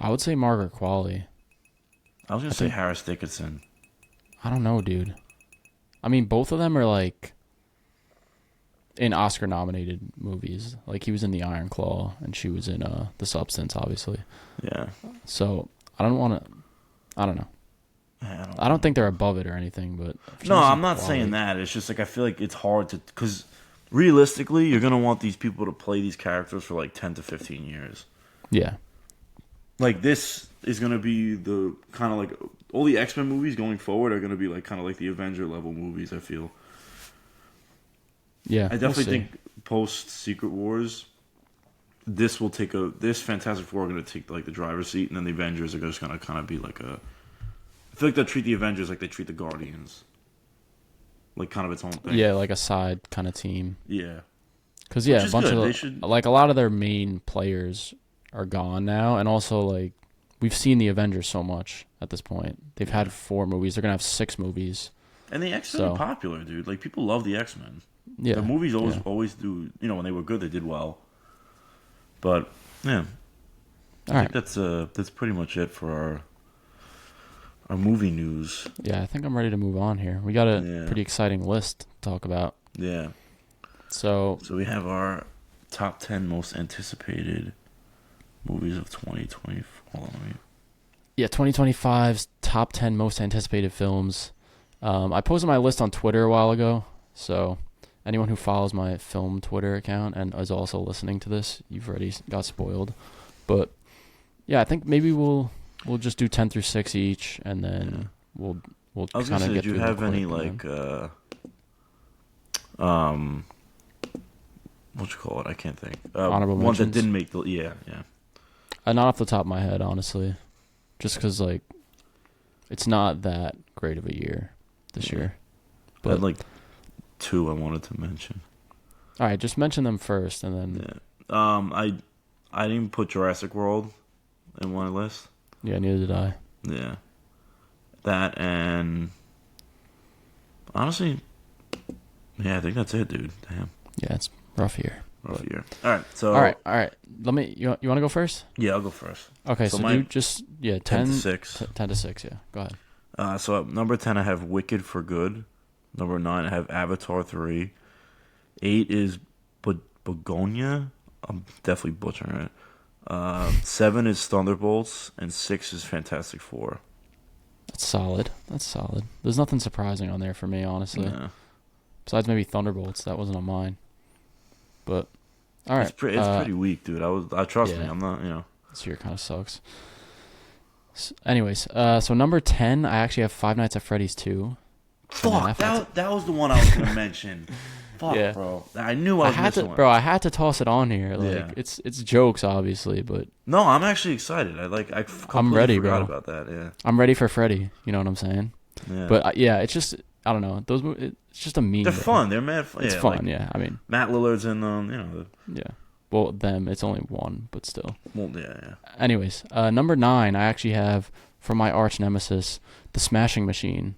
I would say Margaret Qualley. I was going to say Harris Dickinson. I don't know, dude. I mean, both of them are like in Oscar-nominated movies. Like, he was in The Iron Claw, and she was in The Substance, obviously. Yeah. So, I don't know. I don't think they're above it or anything, but... No, I'm not saying that. It's just, like, I feel like it's hard to... Because, realistically, you're going to want these people to play these characters for, like, 10 to 15 years. Yeah. Like, this is going to be the kind of, like... All the X-Men movies going forward are going to be, like, kind of like the Avenger-level movies, I feel. Yeah, I definitely think post Secret Wars, this Fantastic Four are going to take like the driver's seat, and then the Avengers are just going to kind of be like a. I feel like they'll treat the Avengers like they treat the Guardians, like kind of its own thing. Yeah, like a side kind of team. Yeah, because a bunch of like a lot of their main players are gone now, and also like we've seen the Avengers so much at this point. They've had 4 movies. They're gonna have 6 movies. And the X-Men are popular, dude. Like, people love the X-Men. Yeah. The movies always do, when they were good, they did well. But, yeah. I think that's pretty much it for our movie news. Yeah, I think I'm ready to move on here. We got a pretty exciting list to talk about. Yeah. So we have our top 10 most anticipated movies of 2020. Hold on, 2025's top 10 most anticipated films. I posted my list on Twitter a while ago, so anyone who follows my film Twitter account and is also listening to this, you've already got spoiled. But yeah, I think maybe we'll just do 10 through 6 each, and then we'll kind of get. Do you have any like what you call it? I can't think. Honorable ones mentions? that didn't make the not off the top of my head, honestly, just because like it's not that great of a year this year. But I had like 2 I wanted to mention. All right, just mention them first, and then. I didn't put Jurassic World in my list. Yeah, neither did I. Yeah, that and honestly, I think that's it, dude. Damn. Yeah, it's rough year. Rough year. All right, so all right. Let me. You want to go first? Yeah, I'll go first. Okay, so do just 10 to 6. 10 to 6. Yeah, go ahead. So at number 10, I have Wicked for Good. Number 9, I have Avatar 3. 8 is Begonia. I'm definitely butchering it. 7 is Thunderbolts, and 6 is Fantastic Four. That's solid. There's nothing surprising on there for me, honestly. Yeah. Besides maybe Thunderbolts, that wasn't on mine. But all right, it's pretty weak, dude. I trust me. I'm not, This year kind of sucks. Anyways, so number 10, I actually have Five Nights at Freddy's 2. Fuck, that was the one I was gonna mention. Fuck, yeah. Bro. I knew I was missing one. Bro, I had to toss it on here. Like it's jokes, obviously, but no, I'm actually excited. I'm ready, forgot bro. about that. Yeah, I'm ready for Freddy. You know what I'm saying? Yeah. But it's just I don't know. It's just a meme. They're fun. They're mad fun. It's fun. Yeah, I mean Matt Lillard's in them. Yeah. Well, them. It's only one, but still. Well, yeah. Anyways, number 9, I actually have from my arch nemesis, The Smashing Machine,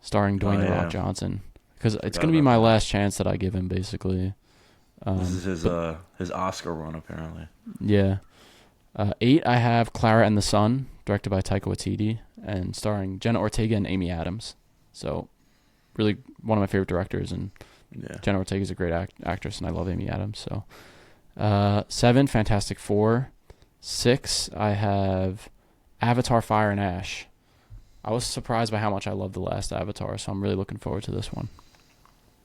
starring Dwayne The Rock Johnson. Because it's going to be my last chance that I give him, basically. This is his Oscar run, apparently. Yeah. 8, I have Clara and the Sun, directed by Taika Waititi, and starring Jenna Ortega and Amy Adams. So, really one of my favorite directors, and Jenna Ortega is a great actress, and I love Amy Adams. So, 7, Fantastic Four. 6, I have Avatar: Fire and Ash. I was surprised by how much I loved the last Avatar, so I'm really looking forward to this one.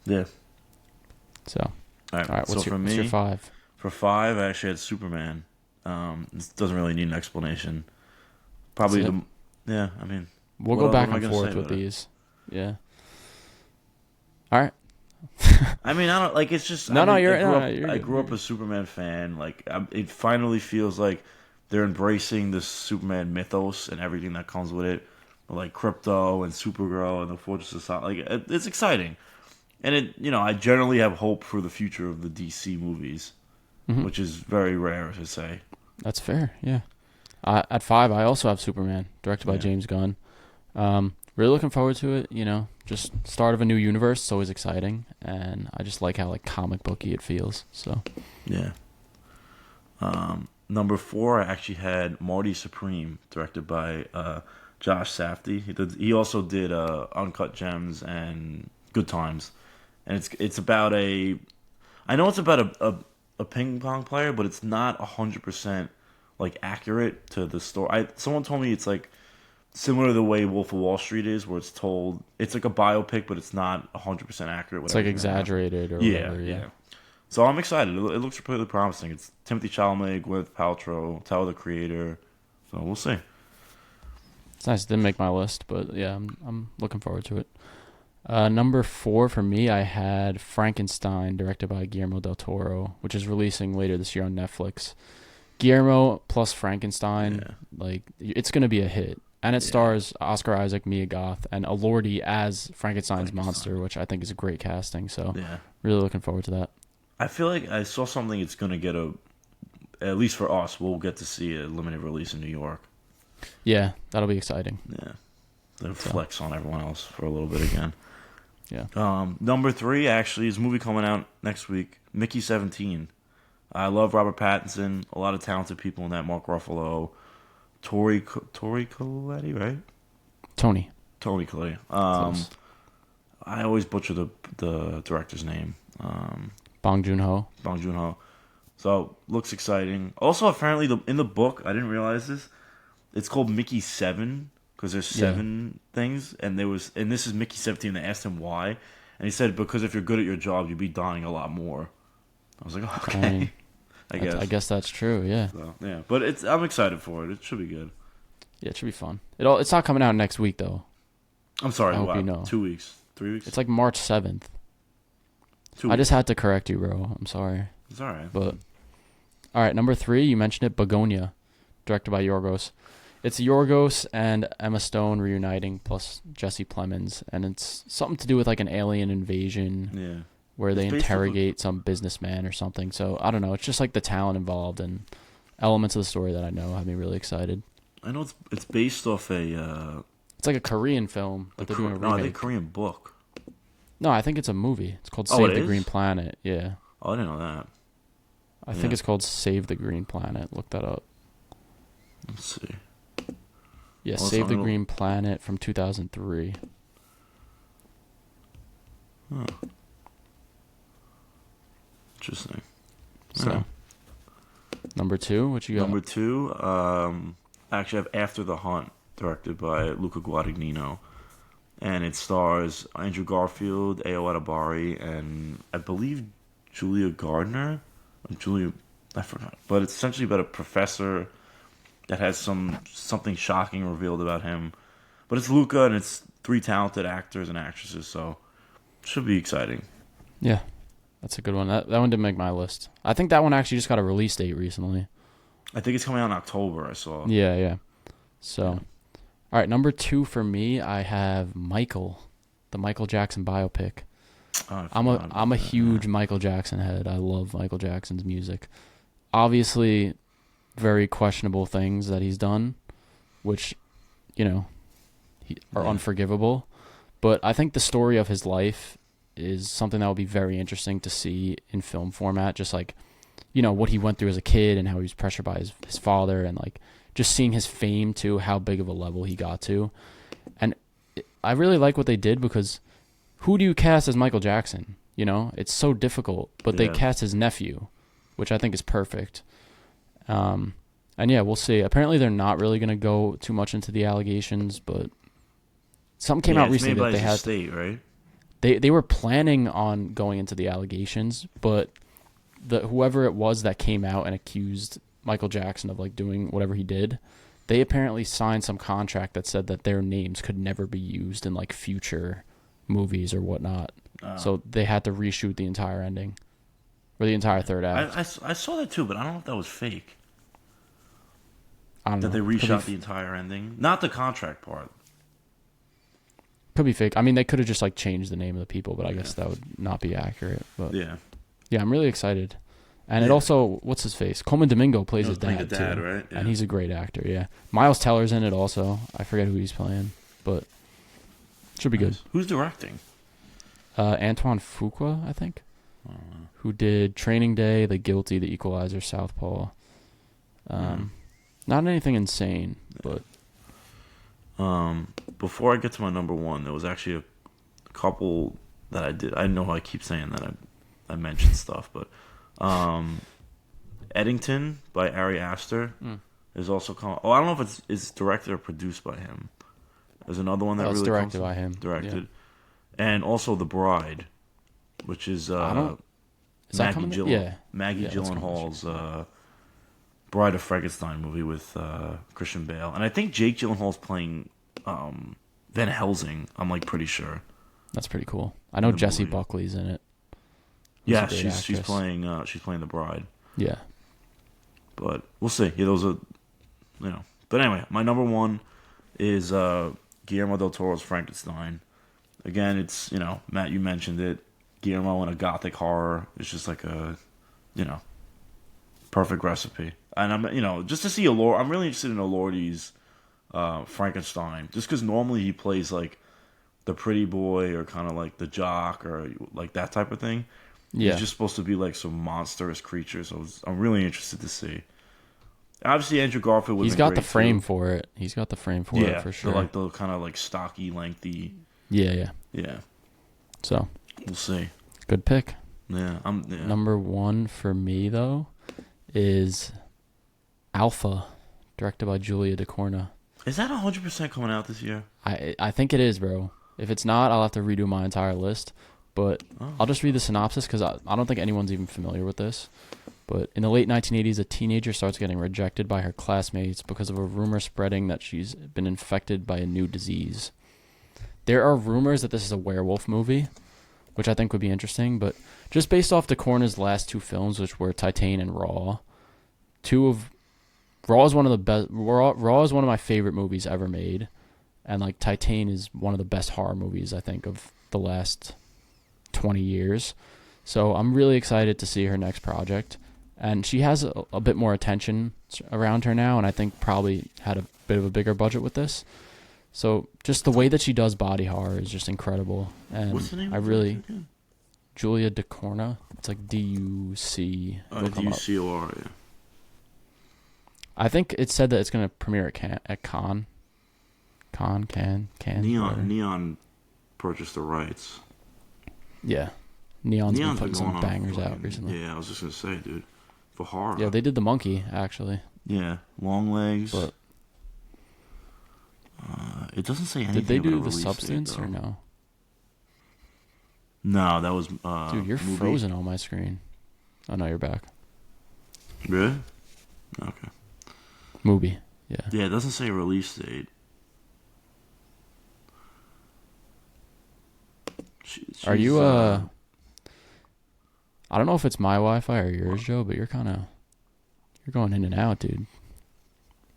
Yeah. So, all right. What's your 5? For 5, I actually had Superman. This doesn't really need an explanation. Probably I mean, we'll go back and forth with these. Yeah. All right. I mean, I don't like. It's just I grew up a Superman fan. Like, it finally feels like they're embracing the Superman mythos and everything that comes with it, like Krypto and Supergirl and the Fortress of Solitude. Like, it's exciting, and I generally have hope for the future of the DC movies, which is very rare to say. That's fair. Yeah. At 5, I also have Superman, directed by James Gunn. Really looking forward to it. Just start of a new universe. It's always exciting, and I just like how comic booky it feels. So yeah. Number 4, I actually had Marty Supreme, directed by Josh Safdie. He also did Uncut Gems and Good Times, and it's about I know it's about a ping pong player, but it's not 100% accurate to the story. Someone told me it's similar to the way Wolf of Wall Street is, where it's told it's like a biopic, but it's not 100% accurate. It's exaggerated or whatever. Yeah. So I'm excited. It looks really promising. It's Timothy Chalamet, Gwyneth Paltrow, Tyler the Creator. So we'll see. It's nice. It didn't make my list, but yeah, I'm looking forward to it. Number 4 for me, I had Frankenstein, directed by Guillermo del Toro, which is releasing later this year on Netflix. Guillermo plus Frankenstein, it's going to be a hit. And it stars Oscar Isaac, Mia Goth, and Elordi as Frankenstein's monster, which I think is a great casting. So really looking forward to that. I feel like I saw something it's going to get at least for us, we'll get to see a limited release in New York. Yeah, that'll be exciting. Yeah. to flex on everyone else for a little bit again. Yeah. Number 3 actually is a movie coming out next week, Mickey 17. I love Robert Pattinson. A lot of talented people in that. Mark Ruffalo, Tori Collette, right? Tony Collette. Close. I always butcher the director's name. Bong Joon-ho. Bong Joon-ho. So looks exciting. Also, apparently, in the book, I didn't realize this. It's called Mickey 7 because there's 7 things, and this is Mickey 17. They asked him why, and he said because if you're good at your job, you'd be dying a lot more. I was like, okay, I guess that's true. Yeah. So, yeah, but I'm excited for it. It should be good. Yeah, it should be fun. It's not coming out next week though. I'm sorry. I hope you know. 2 weeks, 3 weeks. It's like March 7th. 2 weeks. I just had to correct you, bro. I'm sorry. It's all right. But all right, number 3, you mentioned it, Begonia, directed by Yorgos. It's Yorgos and Emma Stone reuniting, plus Jesse Plemons, and it's something to do with like an alien invasion. Yeah. Where they interrogate some businessman or something. So I don't know. It's just like the talent involved and elements of the story that I know have me really excited. I know it's based off a. It's like a Korean film, but they're doing a remake. No, I think Korean book. No, I think it's a movie. It's called Save the is? Green Planet. Yeah. Oh, I didn't know that. I think it's called Save the Green Planet. Look that up. Let's see. Yeah, Save the Green Planet from 2003. Huh. Interesting. So, number 2, what you got? Number 2, actually I have After the Hunt, directed by Luca Guadagnino. And it stars Andrew Garfield, Ayo Edebari, and I believe Julia Gardner. I forgot. But it's essentially about a professor that has something shocking revealed about him. But it's Luca, and it's 3 talented actors and actresses, so it should be exciting. Yeah, that's a good one. That one didn't make my list. I think that one actually just got a release date recently. I think it's coming out in October, I saw. Yeah. So, all right, number 2 for me, I have Michael, the Michael Jackson biopic. I'm a huge Michael Jackson head. I love Michael Jackson's music. Obviously, very questionable things that he's done, which, are unforgivable. But I think the story of his life is something that will be very interesting to see in film format. Just like, what he went through as a kid and how he was pressured by his father, and like just seeing his fame too, how big of a level he got to. And I really like what they did, because who do you cast as Michael Jackson? It's so difficult, but they cast his nephew, which I think is perfect. And yeah, we'll see. Apparently they're not really going to go too much into the allegations, but something came out recently that they had state, right? They were planning on going into the allegations, but whoever it was that came out and accused Michael Jackson of like doing whatever he did, they apparently signed some contract that said that their names could never be used in like future movies or whatnot. So they had to reshoot the entire ending, or the entire third act. I saw that too, but I don't know if that was fake. I don't know. That they reshot the entire ending, not the contract part. Could be fake. I mean, they could have just like changed the name of the people, but I guess that would not be accurate. But yeah, I'm really excited. And it also, what's his face? Coleman Domingo plays his dad too, right? Yeah. And he's a great actor. Yeah, Miles Teller's in it also. I forget who he's playing, but it should be good. Who's directing? Antoine Fuqua, I think, who did Training Day, The Guilty, The Equalizer, Southpaw. Not anything insane, but. Before I get to my number 1, there was actually a couple that I did. I know I keep saying that I mentioned stuff, but Eddington by Ari Aster is also coming. Oh, I don't know if it's directed or produced by him. There's another one that really directed by him. Directed, and also The Bride, which is Maggie Gyllenhaal's Bride of Frankenstein movie with Christian Bale, and I think Jake Gyllenhaal's playing Van Helsing. I'm like pretty sure. That's pretty cool. I know Jessie Buckley's in it. Yeah, she's playing the bride. Yeah, but we'll see. Yeah, those are But anyway, my number 1 is Guillermo del Toro's Frankenstein. Again, it's Matt, you mentioned it. Guillermo in a gothic horror. It's just like a perfect recipe. And I'm just to see I'm really interested in Elordi's Frankenstein, just because normally he plays like the pretty boy or kind of like the jock or like that type of thing. Yeah. He's just supposed to be like some monstrous creature. So I'm really interested to see. Obviously, Andrew Garfield would. He's got the frame for it. He's got the frame for it for sure. The kind of like stocky, lengthy. Yeah. So we'll see. Good pick. Yeah, Number 1 for me though is Alpha, directed by Julia Ducournau. Is that 100% coming out this year? I think it is, bro. If it's not, I'll have to redo my entire list. But I'll just read the synopsis because I don't think anyone's even familiar with this. But in the late 1980s, a teenager starts getting rejected by her classmates because of a rumor spreading that she's been infected by a new disease. There are rumors that this is a werewolf movie, which I think would be interesting. But just based off Ducournau's last 2 films, which were Titan and Raw, Raw is one of the best. Raw is one of my favorite movies ever made, and like Titan is one of the best horror movies I think of the last 20 years. So I'm really excited to see her next project, and she has a bit more attention around her now, and I think probably had a bit of a bigger budget with this. So just the way that she does body horror is just incredible, and what's the name? Julia Ducournau. It's like D-U-C. D-U-C-O-R. Yeah. I think it said that it's going to premiere at Cannes. Neon purchased the rights. Yeah. Neon's been putting some bangers out recently. Yeah, I was just going to say, dude. For horror. Yeah, they did The Monkey, actually. Yeah, Long Legs. But it doesn't say anything. Did they do about The Substance date, or no? No, that was dude, you're movie. frozen on my screen. Oh, no, you're back. Really? Okay. Movie, yeah. Yeah, it doesn't say release date. Are you, I don't know if it's my Wi-Fi or yours, Joe, but you're going in and out, dude.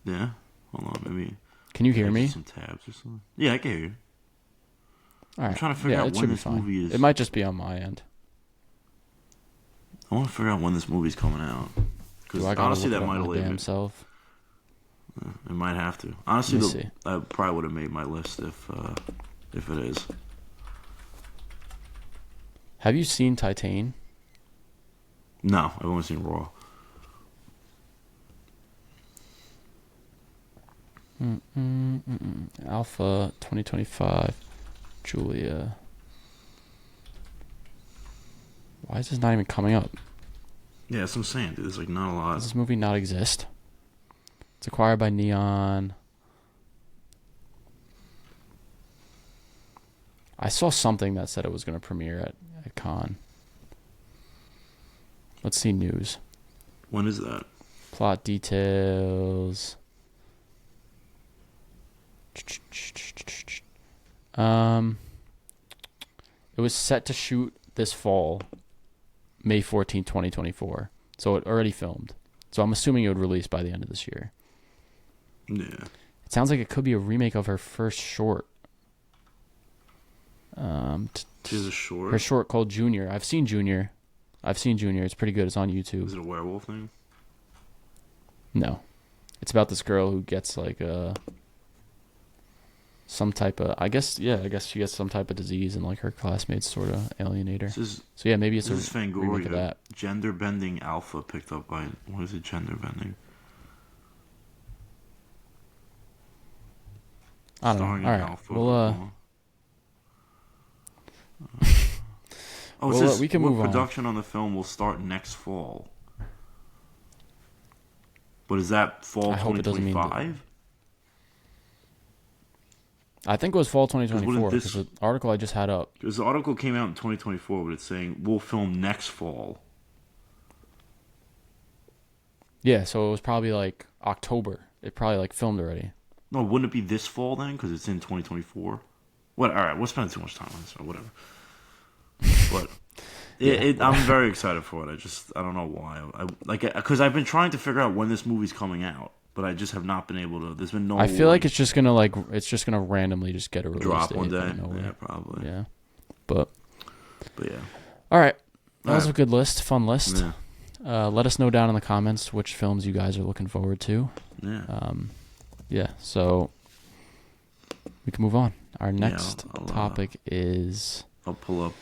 Yeah? Hold on, maybe. Can you hear me? Some tabs or something. Yeah, I can hear you. All right. I'm trying to figure out when this movie is. It might just be on my end. I want to figure out when this movie's coming out. Because honestly, that might have laid himself. It might have to. Honestly, I probably would have made my list if it is. Have you seen Titan? No, I've only seen Raw. Alpha 2025. Julia. Why is this not even coming up? Yeah, that's what I'm saying, dude. There's like not a lot. Does this movie not exist? It's acquired by Neon. I saw something that said it was going to premiere at Cannes. Let's see news. When is that? Plot details. It was set to shoot this fall, May 14th, 2024. So it already filmed. So I'm assuming it would release by the end of this year. Yeah. It sounds like it could be a remake of her first short. She's a short? Her short called Junior. I've seen Junior. It's pretty good. It's on YouTube. Is it a werewolf thing? No. It's about this girl who gets like some type of, I guess she gets some type of disease and like her classmates sort of alienate her. So yeah, maybe it's a remake of that. Gender bending alpha picked up by, what is it, gender bending? I don't know. All right. Alpha Well, it says we can move on. Production on the film will start next fall. But is that fall 2025? I think it was fall 2024 because the article I just had up. Because the article came out in 2024, but it's saying we'll film next fall. Yeah, so it was probably like October. It probably like filmed already. No, wouldn't it be this fall then? Because it's in 2024. What? All right, we're spending too much time on this, or whatever. But I'm very excited for it. I don't know why. Because I've been trying to figure out when this movie's coming out, but I just have not been able to. There's been no. I feel like it's just gonna randomly just get a release drop date one day. Yeah, probably. Yeah, but yeah. All right, that was a good list, fun list. Yeah. Let us know down in the comments which films you guys are looking forward to. Yeah. Yeah. So we can move on. Our next I'll topic is... I'll pull up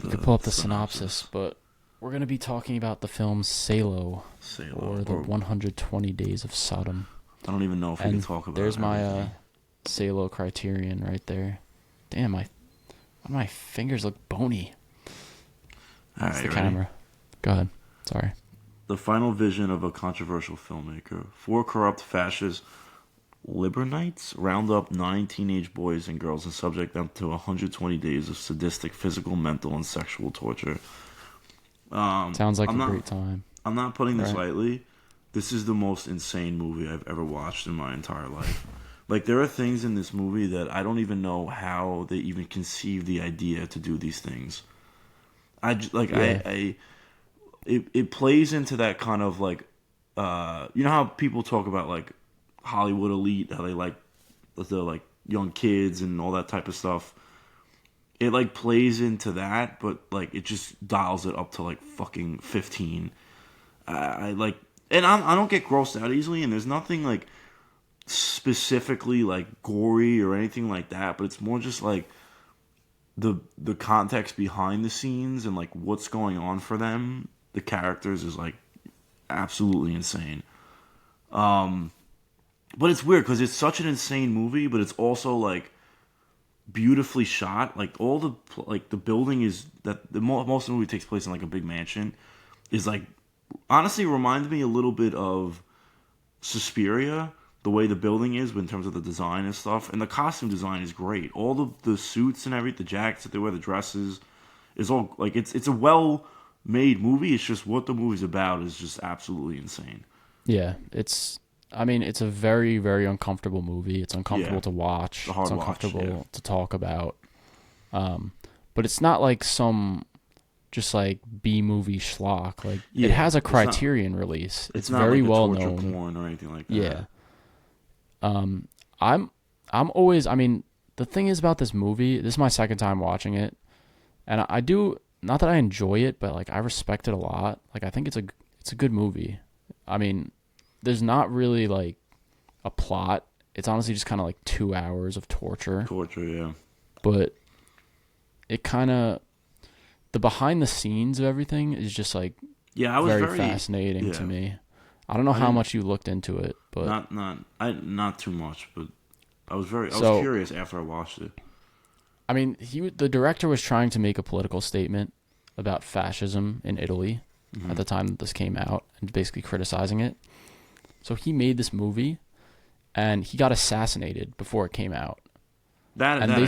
You can pull up the synopsis, but we're going to be talking about the film Salò, or the 120 Days of Sodom. I don't even know if we can talk about it. There's my Salò criterion right there. Damn, my fingers look bony. All That's right, the ready? camera. Go ahead. Sorry. The final vision of a controversial filmmaker. 4 corrupt fascist Libernites round up 9 teenage boys and girls and subject them to 120 days of sadistic physical, mental, and sexual torture. Sounds like a great time. I'm not putting this lightly. This is the most insane movie I've ever watched in my entire life. Like, there are things in this movie that I don't even know how they even conceived the idea to do these things. It plays into that kind of like, you know how people talk about like Hollywood elite, how they like the like young kids and all that type of stuff. It like plays into that, but like it just dials it up to like fucking 15. I don't get grossed out easily, and there's nothing like specifically like gory or anything like that, but it's more just like the context behind the scenes and like what's going on for them, the characters, is like absolutely insane. But it's weird because it's such an insane movie, but it's also like beautifully shot. Like all the building is that most of the movie takes place in like a big mansion, is like honestly reminds me a little bit of Suspiria, the way the building is in terms of the design and stuff. And the costume design is great. All the suits and everything, the jackets that they wear, the dresses, is all like it's a well made movie. It's just what the movie's about is just absolutely insane. Yeah, it's a very, very uncomfortable movie. It's uncomfortable to watch. It's uncomfortable to talk about. But it's not like some just like B-movie schlock. Like it has a Criterion release. It's not very like well known. Porn or anything like that. Yeah. I'm always, the thing is about this movie, this is my second time watching it, and I do, not that I enjoy it, but like I respect it a lot. Like I think it's a good movie. There's not really like a plot. It's honestly just kind of like 2 hours of torture. Yeah. But it kind of, the behind the scenes of everything is just like very fascinating to me. I don't know how much you looked into it, but not too much, but I was curious after I watched it. The director was trying to make a political statement about fascism in Italy at the time that this came out, and basically criticizing it. So he made this movie, and he got assassinated before it came out. I know.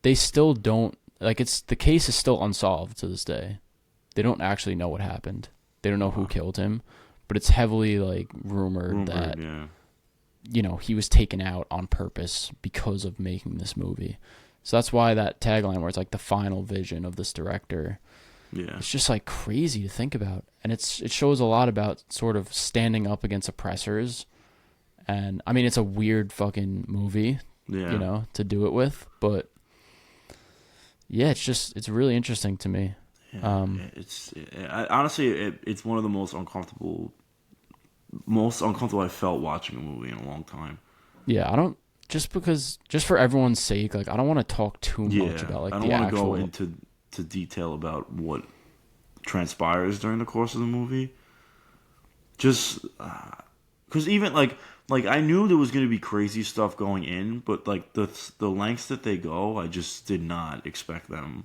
They still don't, like, the case is still unsolved to this day. They don't actually know what happened. They don't know who killed him, but it's heavily like rumored that he was taken out on purpose because of making this movie. So that's why that tagline where it's like the final vision of this director. Yeah. It's just like crazy to think about. And it shows a lot about sort of standing up against oppressors. And it's a weird fucking movie, to do it with, but yeah, it's really interesting to me. Yeah, honestly, it's one of the most uncomfortable I felt watching a movie in a long time. Yeah, just for everyone's sake, like I don't want to talk too much about like I don't want to go into detail about what transpires during the course of the movie. Just because even like I knew there was going to be crazy stuff going in, but like the lengths that they go, I just did not expect them.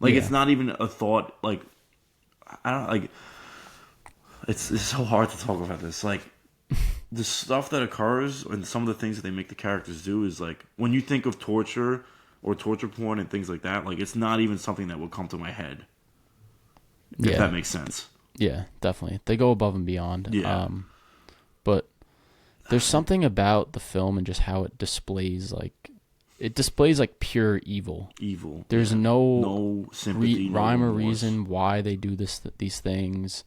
Like it's not even a thought. Like I don't like. It's so hard to talk about this. Like the stuff that occurs and some of the things that they make the characters do is like when you think of torture or torture porn and things like that, like it's not even something that would come to my head. If that makes sense. Yeah, definitely. They go above and beyond. Yeah. But there's something about the film and just how it displays like pure evil. There's no sympathy, rhyme or reason why they do these things.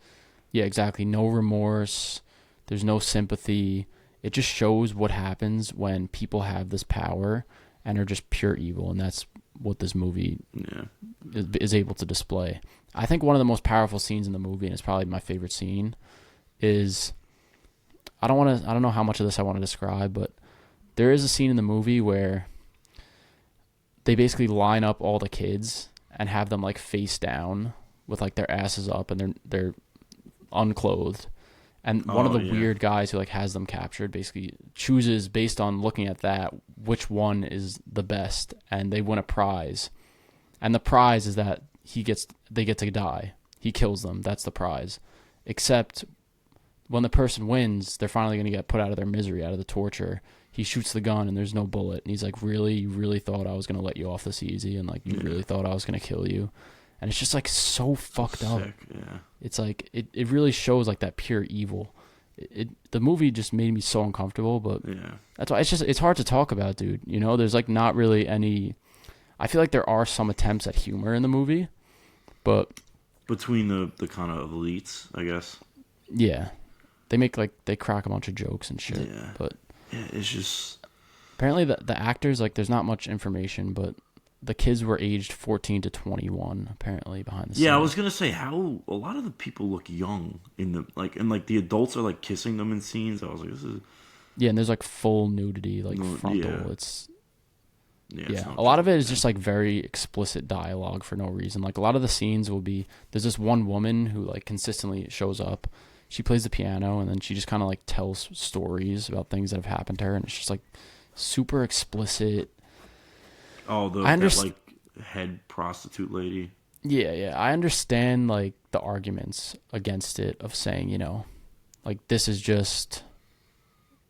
Yeah, exactly. No remorse. There's no sympathy. It just shows what happens when people have this power and are just pure evil, and that's what this movie is able to display. I think one of the most powerful scenes in the movie, and it's probably my favorite scene, is I don't know how much of this I want to describe, but there is a scene in the movie where they basically line up all the kids and have them like face down with like their asses up and they're unclothed. And one of the weird guys who like has them captured basically chooses based on looking at that which one is the best, and they win a prize. And the prize is that they get to die. He kills them. That's the prize. Except when the person wins, they're finally going to get put out of their misery, out of the torture. He shoots the gun and there's no bullet. And he's like, really? You really thought I was going to let you off this easy? And like, you really thought I was going to kill you? And it's just like so fucked up. Yeah. It's like, it really shows like that pure evil. The movie just made me so uncomfortable, but that's why it's hard to talk about, dude. You know, there's like not really any, I feel like there are some attempts at humor in the movie, but between the kind of elites, I guess. Yeah. They crack a bunch of jokes and shit. Yeah. But yeah, it's just apparently the actors, like, there's not much information, but the kids were aged 14 to 21 apparently behind the scenes. Yeah, I was gonna say how a lot of the people look young in the and the adults are like kissing them in scenes. I was like, this is and there's like full nudity, like frontal. Yeah. It's it's a lot of it is just like very explicit dialogue for no reason. Like a lot of the scenes will be, there's this one woman who like consistently shows up. She plays the piano and then she just kind of like tells stories about things that have happened to her, and it's just like super explicit. Oh, that like head prostitute lady. Yeah. I understand like the arguments against it of saying, you know, like this is just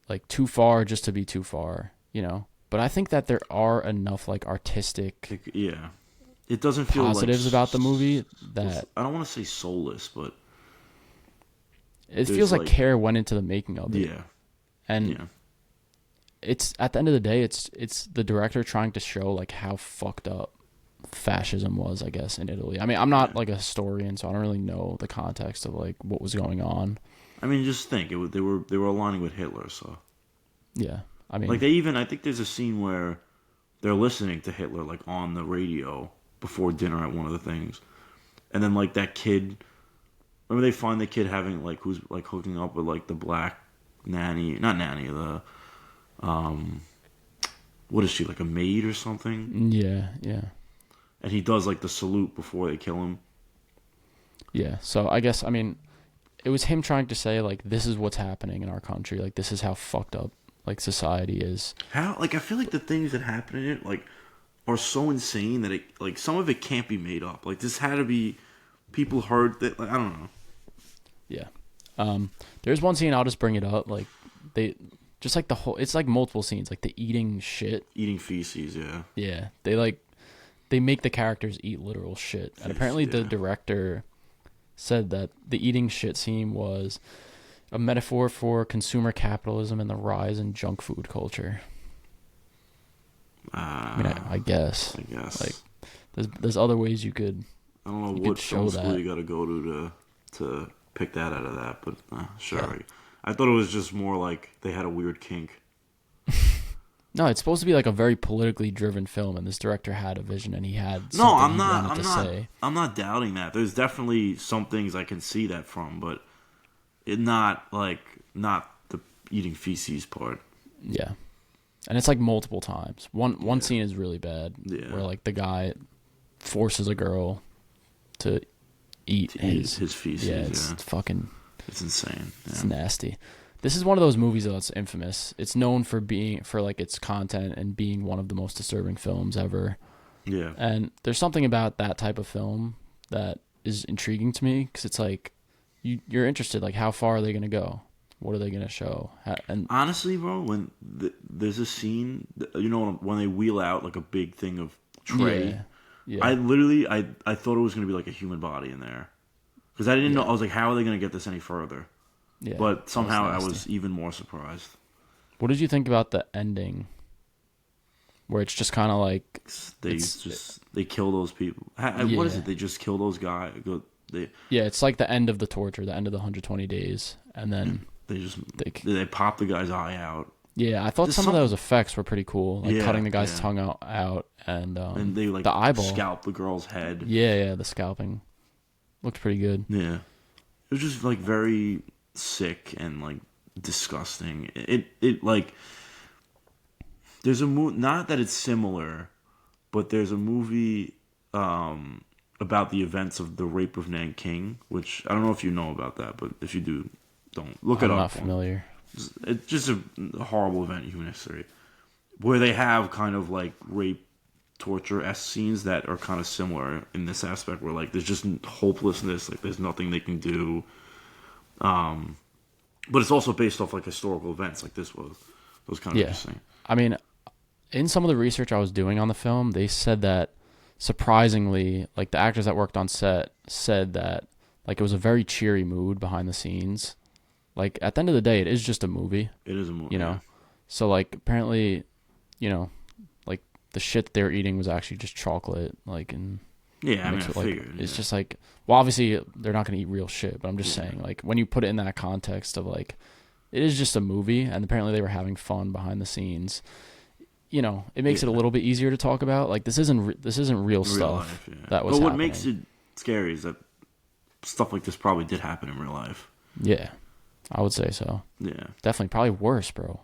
like too far just to be too far, you know. But I think that there are enough like artistic, it doesn't feel positives like about the movie that I don't want to say soulless, but it feels like care went into the making of it. Yeah, and it's at the end of the day, it's the director trying to show like how fucked up fascism was, I guess, in Italy. I mean, I'm not like a historian, so I don't really know the context of like what was going on. I mean, just think they were aligning with Hitler, so yeah. I mean, like I think there's a scene where they're listening to Hitler like on the radio before dinner at one of the things, and then like that kid. Remember they find the kid having like who's like hooking up with like the black nanny, not nanny, the what is she, like a maid or something? Yeah. And he does like the salute before they kill him. Yeah. So I guess, I mean, it was him trying to say like this is what's happening in our country, like this is how fucked up like society is. How like I feel like the things that happen in it like are so insane that it like some of it can't be made up. Like this had to be people heard that, like, I don't know. Yeah. There's one scene, I'll just bring it up, like they just like the whole, it's like multiple scenes, like the eating feces. Yeah, they make the characters eat literal shit, and apparently the director said that the eating shit scene was a metaphor for consumer capitalism and the rise in junk food culture. I mean, I guess like there's other ways you could. I don't know what film school you got to go to pick that out of that, but sure. Yeah. I thought it was just more like they had a weird kink. No, it's supposed to be like a very politically driven film, and this director had a vision, and he had something I'm not doubting that. There's definitely some things I can see that from, but not the eating feces part. Yeah, and it's like multiple times. One scene is really bad, where like the guy forces a girl to eat his feces. Yeah, it's fucking. It's insane. Yeah. It's nasty. This is one of those movies that's infamous. It's known for like its content and being one of the most disturbing films ever. Yeah. And there's something about that type of film that is intriguing to me, because it's like you're interested. Like, how far are they gonna go? What are they gonna show? And honestly, bro, when there's a scene, you know, when they wheel out like a big thing of tray. Yeah. I thought it was gonna be like a human body in there. Because I didn't know. I was like, how are they going to get this any further? Yeah, but somehow I was even more surprised. What did you think about the ending? Where it's just kind of like... They kill those people. What is it? They just kill those guys? Yeah, it's like the end of the torture, the end of the 120 days. And then... They pop the guy's eye out. Yeah, I thought some of those effects were pretty cool. Like cutting the guy's tongue out and they like the eyeball. Scalp the girl's head. Yeah, the scalping. Looked pretty good. Yeah. It was just like very sick and like disgusting. It like There's a movie, not that it's similar, but there's a movie about the events of the rape of Nanking, which I don't know if you know about that, but if you do, don't look it I'm up. not familiar. It's just a horrible event in human history, where they have kind of like rape, torture-esque scenes that are kind of similar in this aspect, where like there's just hopelessness, like there's nothing they can do. But it's also based off like historical events, like this was. It was kind of interesting. I mean, in some of the research I was doing on the film, they said that surprisingly, like the actors that worked on set said that like it was a very cheery mood behind the scenes. Like at the end of the day, it is just a movie. It is a movie, you know. So like apparently, you know, like the shit that they were eating was actually just chocolate, like and yeah, I mean, I figured it's just like, well, obviously they're not gonna eat real shit, but I'm just saying like when you put it in that context of like, it is just a movie, and apparently they were having fun behind the scenes. You know, it makes it a little bit easier to talk about. Like this isn't real stuff life, that was. But what happening. makes it scary is that stuff like this probably did happen in real life. Yeah, I would say so. Yeah, definitely, probably worse, bro.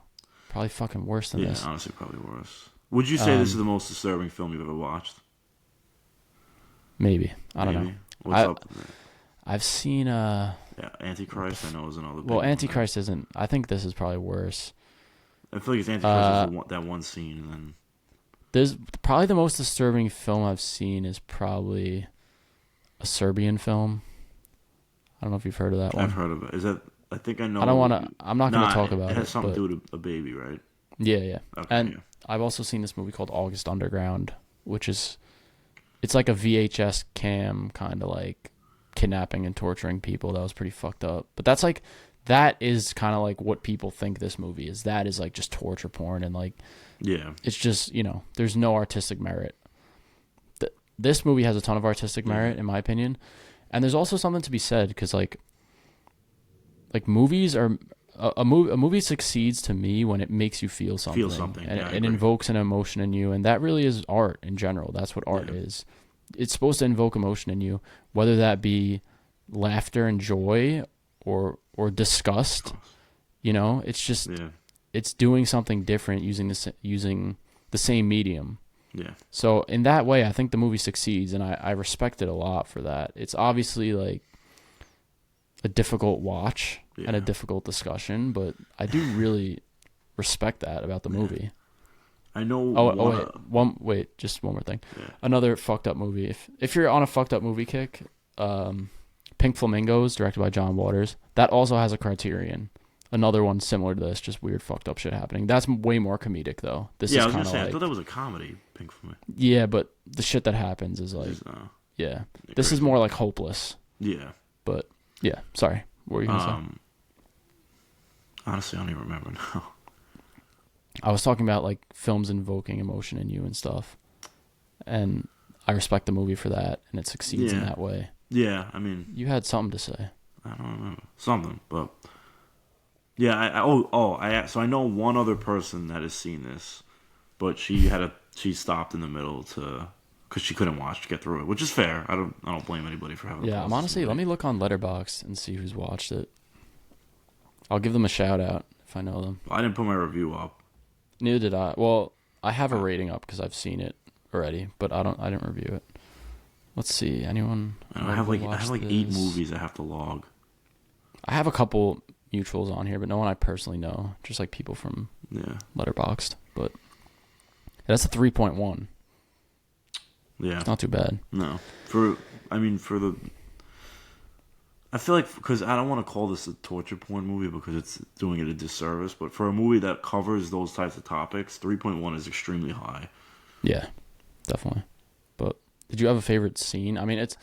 Probably fucking worse than this. Yeah, honestly, probably worse. Would you say this is the most disturbing film you've ever watched? Maybe. I don't know. What's up? I've seen yeah, Antichrist. I know is another. Well, Antichrist isn't. I think this is probably worse. I feel like it's Antichrist is that one scene, and then there's probably the most disturbing film I've seen is probably a Serbian film. I don't know if you've heard of that one. I've heard of it. Is that? I think I know. I don't want to. I'm not going to talk about it. It has something to do with a baby, right? Yeah. Okay, and I've also seen this movie called August Underground, which is, it's like a VHS cam kind of like kidnapping and torturing people. That was pretty fucked up. But that's like, that is kind of like what people think this movie is. That is like just torture porn, and like, yeah, it's just, you know, there's no artistic merit. This movie has a ton of artistic merit, in my opinion. And there's also something to be said, because like movies are a movie succeeds to me when it makes you feel something, and it invokes an emotion in you, and that really is art in general. That's what art is. It's supposed to invoke emotion in you, whether that be laughter and joy or disgust. You know, it's just it's doing something different using the same medium. Yeah. So in that way, I think the movie succeeds, and I respect it a lot for that. It's obviously like a difficult watch and a difficult discussion, but I do really respect that about the movie. I know. Wait, just one more thing. Yeah. Another fucked up movie. If you're on a fucked up movie kick, Pink Flamingos, directed by John Waters, that also has a Criterion. Another one similar to this, just weird fucked up shit happening. That's way more comedic though. This is I was gonna say, like, I thought that was a comedy. Pink Flamingos. Yeah, but the shit that happens is like, this is more like hopeless. Yeah. But yeah, sorry. What were you gonna say? Honestly, I don't even remember now. I was talking about like films invoking emotion in you and stuff, and I respect the movie for that, and it succeeds in that way. Yeah, I mean, you had something to say. I don't remember something, but yeah, so I know one other person that has seen this, but she stopped in the middle because she couldn't watch to get through it, which is fair. I don't blame anybody for having. Yeah, I'm honestly. Let me look on Letterboxd and see who's watched it. I'll give them a shout out if I know them. I didn't put my review up. Neither did I. Well, I have a rating up because I've seen it already, but I didn't review it. Let's see. Anyone? I have like 8 movies I have to log. I have a couple mutuals on here, but no one I personally know. Just like people from Letterboxd. But that's a 3.1. Yeah, it's not too bad. No, I feel like, because I don't want to call this a torture porn movie because it's doing it a disservice, but for a movie that covers those types of topics, 3.1 is extremely high. Yeah, definitely. But did you have a favorite scene? I mean, it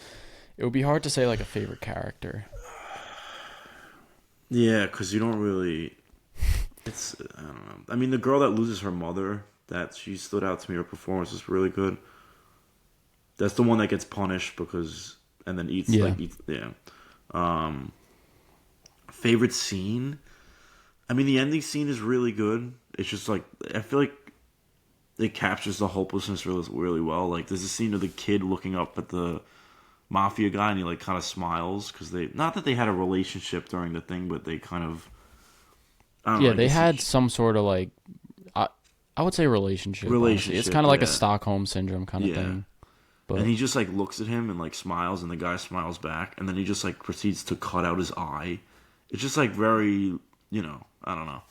would be hard to say like a favorite character. Yeah, because you don't really. I don't know. I mean, the girl that loses her mother, she stood out to me. Her performance is really good. That's the one that gets punished and then eats. Favorite scene? I mean, the ending scene is really good. It's just like, I feel like it captures the hopelessness really, really well. Like, there's a scene of the kid looking up at the mafia guy, and he like kind of smiles because not that they had a relationship during the thing, but they kind of. They had some sort of like. I would say relationship. Honestly. It's kind of like a Stockholm syndrome kind of thing. But and he just like looks at him and like smiles, and the guy smiles back, and then he just like proceeds to cut out his eye. It's just like very, I don't know.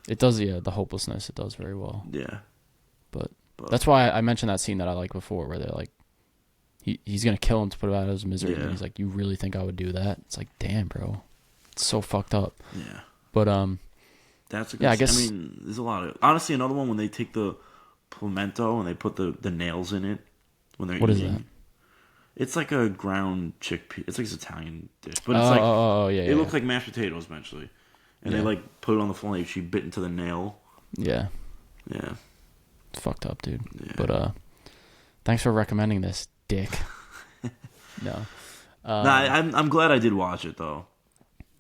It does, the hopelessness. It does very well. Yeah, but that's why I mentioned that scene that I liked before, where they're like, he's gonna kill him to put him out of his misery, and he's like, "You really think I would do that?" It's like, damn, bro, it's so fucked up. Yeah, but that's a good, I guess. I mean, there's a lot of honestly another one when they take the pimento and they put the nails in it when they're what eating. Is that? It's like a ground chickpea. It's like this Italian dish, but it's it looks like mashed potatoes eventually, and they like put it on the floor and she bit into the nail. Yeah. It's fucked up, dude. Yeah. But thanks for recommending this, dick. No. I'm glad I did watch it though.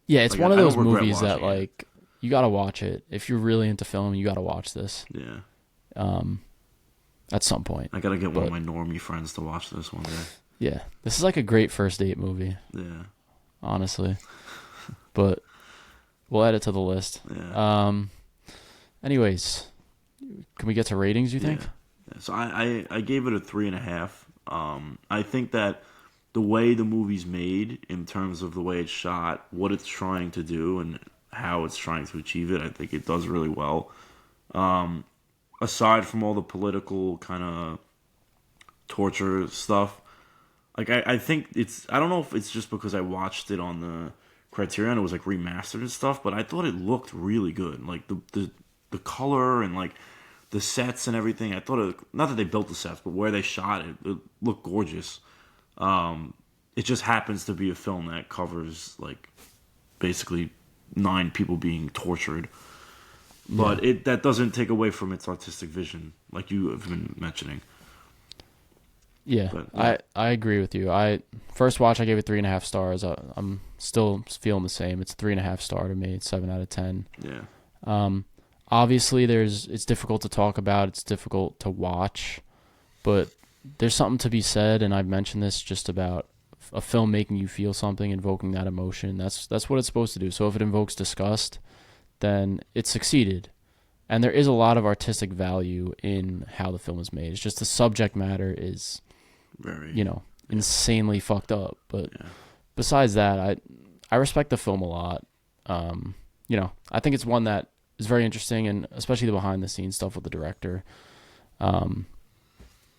Yeah, it's one of those movies that like you gotta watch it if you're really into film. You gotta watch this. Yeah. At some point, I gotta get one of my normie friends to watch this one day. Yeah, this is like a great first date movie. Yeah, honestly, but we'll add it to the list. Yeah. Anyways, can we get to ratings? You think? Yeah. So I gave it a 3.5. I think that the way the movie's made, in terms of the way it's shot, what it's trying to do, and how it's trying to achieve it, I think it does really well. Aside from all the political kind of torture stuff, like I think I don't know if it's just because I watched it on the Criterion, it was like remastered and stuff, but I thought it looked really good. Like the color and like the sets and everything. I thought not that they built the sets, but where they shot it, it looked gorgeous. It just happens to be a film that covers like basically 9 people being tortured. But that doesn't take away from its artistic vision, like you have been mentioning. Yeah, but, I agree with you. First watch, I gave it 3.5 stars. I'm still feeling the same. It's a 3.5 star to me. It's 7 out of 10. Yeah. Obviously, it's difficult to talk about. It's difficult to watch, but there's something to be said, and I've mentioned this just about a film making you feel something, invoking that emotion. That's what it's supposed to do. So if it invokes disgust, then it succeeded. And there is a lot of artistic value in how the film is made. It's just the subject matter is very, insanely fucked up. But besides that, I respect the film a lot. I think it's one that is very interesting, and especially the behind the scenes stuff with the director.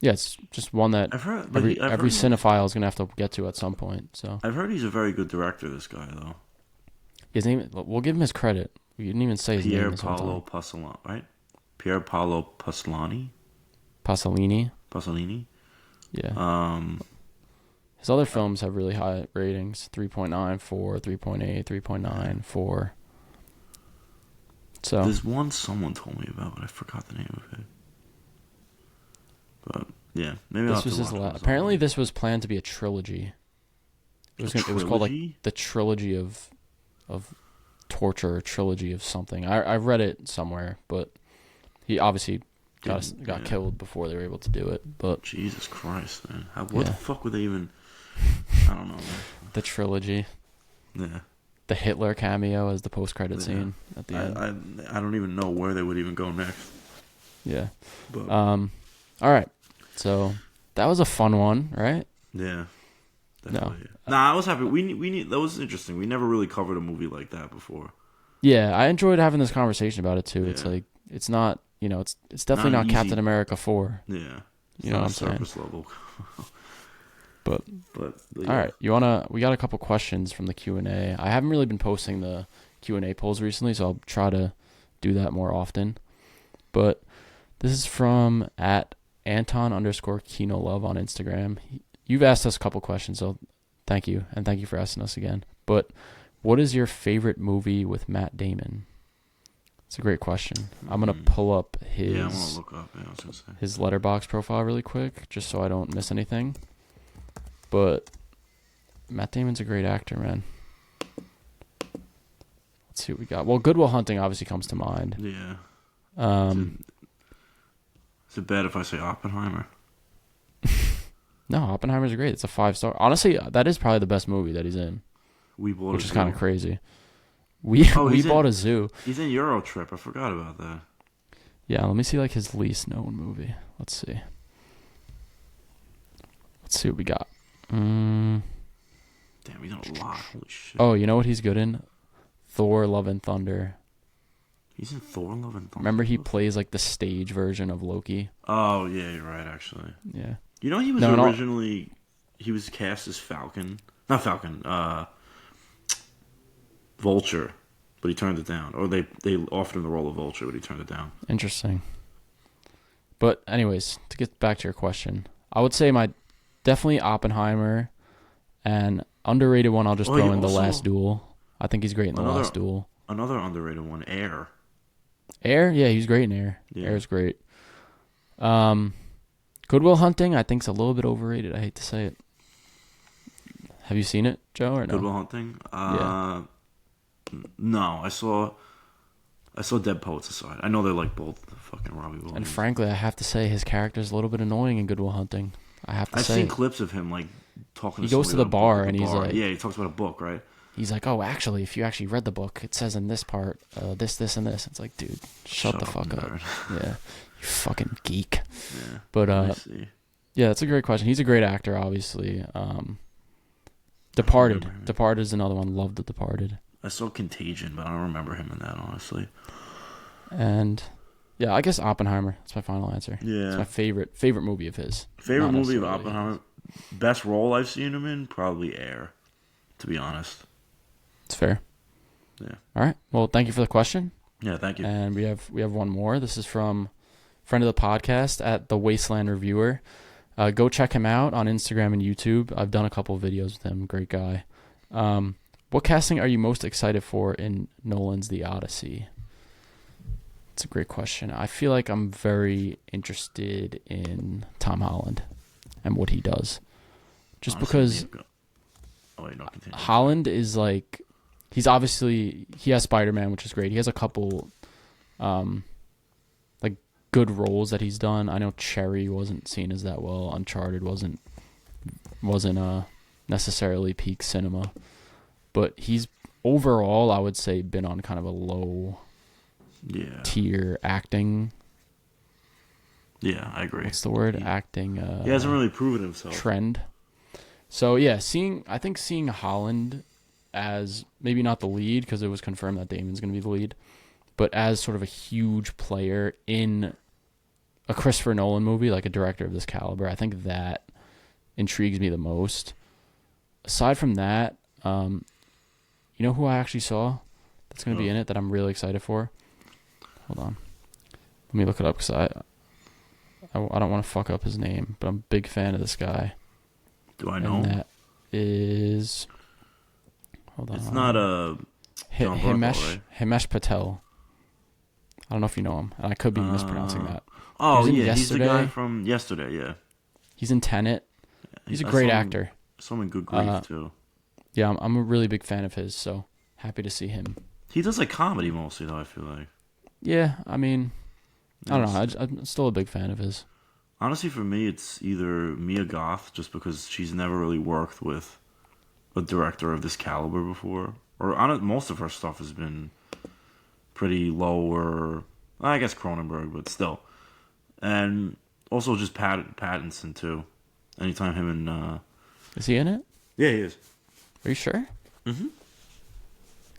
It's just one that every cinephile is gonna have to get to at some point. So I've heard he's a very good director. This guy, though. His name. We'll give him his credit. You didn't even say his name. Pier Paolo Pasolini, right? Pier Paolo Pasolini. Pasolini. Yeah. His other films have really high ratings: 3.9, 4, 3.8, 3.9, 4. So there's one someone told me about, but I forgot the name of it. But yeah, maybe this was his last. Apparently, this was planned to be a trilogy. It was called like the trilogy of torture, or trilogy of something. I read it somewhere, but he obviously got killed before they were able to do it. But Jesus Christ, man! What the fuck would they even? I don't know, man. The trilogy. Yeah. The Hitler cameo as the post-credit scene at the end. I don't even know where they would even go next. Yeah. But, all right. So that was a fun one, right? Yeah. Definitely. No. I was happy. We need that was interesting. We never really covered a movie like that before. Yeah, I enjoyed having this conversation about it too. Yeah. It's like it's not, it's definitely not Captain America 4. Yeah. You know what I'm surface saying? Level. But yeah. All right, we got a couple questions from the Q&A. I haven't really been posting the Q&A polls recently, so I'll try to do that more often. But this is from @Anton_KinoLove on Instagram. You've asked us a couple questions, so thank you, and thank you for asking us again. But what is your favorite movie with Matt Damon? It's a great question. I'm gonna pull up his I want to look up. Yeah, I was gonna say. His Letterboxd profile really quick, just so I don't miss anything. But Matt Damon's a great actor, man. Let's see what we got. Well, Good Will Hunting obviously comes to mind. Yeah. Is it bad if I say Oppenheimer? No, Oppenheimer's great. It's a 5-star. Honestly, that is probably the best movie that he's in. Which is kind of crazy. We bought a zoo. He's in Euro Trip. I forgot about that. Yeah, let me see like his least known movie. Let's see. Let's see what we got. Damn, he's done a lot. Holy shit. Oh, you know what he's good in? Thor: Love and Thunder. He's in Thor: Love and Thunder. Remember he plays like the stage version of Loki? Oh, yeah, you're right, actually. Yeah. You know, he was originally... He was cast as Falcon. Not Falcon. Vulture. But he turned it down. Or they offered him the role of Vulture, but he turned it down. Interesting. But anyways, to get back to your question, I would say definitely Oppenheimer, and underrated one I'll just throw in The Last Duel. I think he's great in The Last Duel. Another underrated one, Air. Air? Yeah, he's great in Air. Yeah. Air's great. Good Will Hunting, I think, is a little bit overrated. I hate to say it. Have you seen it, Joe, or no? Good Will Hunting? Yeah. No, I saw Dead Poets Society. I know they're like both fucking Robbie Williams. And frankly, I have to say his character's a little bit annoying in Good Will Hunting. I've seen clips of him like talking. He goes to the bar and he's like, yeah, he talks about a book, right? He's like, oh, actually, if you actually read the book, it says in this part, this, and this. It's like, dude, shut the fuck up. Yeah, you fucking geek. Yeah. But yeah, that's a great question. He's a great actor, obviously. Departed. Departed is another one. Love The Departed. I saw Contagion, but I don't remember him in that, honestly. And yeah, I guess Oppenheimer. That's my final answer. Yeah, it's my favorite movie of his. Favorite movie of Oppenheimer. Best role I've seen him in, probably Air. To be honest, it's fair. Yeah. All right. Well, thank you for the question. Yeah, thank you. And we have one more. This is from friend of the podcast at the Wasteland Reviewer. Go check him out on Instagram and YouTube. I've done a couple of videos with him. Great guy. What casting are you most excited for in Nolan's The Odyssey? It's a great question. I feel like I'm very interested in Tom Holland and what he does. Just because Holland is like, he has Spider-Man, which is great. He has a couple like good roles that he's done. I know Cherry wasn't seen as that well. Uncharted wasn't necessarily peak cinema. But he's overall, I would say, been on kind of a low tier acting. Yeah, I agree. What's the word? Acting. He hasn't really proven himself. Trend. So yeah, I think seeing Holland as maybe not the lead, because it was confirmed that Damon's going to be the lead, but as sort of a huge player in a Christopher Nolan movie, like a director of this caliber, I think that intrigues me the most. Aside from that, you know who I actually saw that's going to be in it that I'm really excited for? Hold on. Let me look it up, because I don't want to fuck up his name, but I'm a big fan of this guy. Do I know? And that is... Hold on. It's not a... Himesh Patel. I don't know if you know him, and I could be mispronouncing that. Oh, yeah, he's the guy from Yesterday, yeah. He's in Tenet. He's a great actor. Someone good grief, too. Yeah, I'm a really big fan of his, so happy to see him. He does like comedy mostly, though, I feel like. Yeah, I mean, I don't know. I'm still a big fan of his. Honestly, for me, it's either Mia Goth, just because she's never really worked with a director of this caliber before. Or most of her stuff has been pretty lower. I guess Cronenberg, but still. And also just Pattinson, too. Anytime him and... Is he in it? Yeah, he is. Are you sure? Mm-hmm.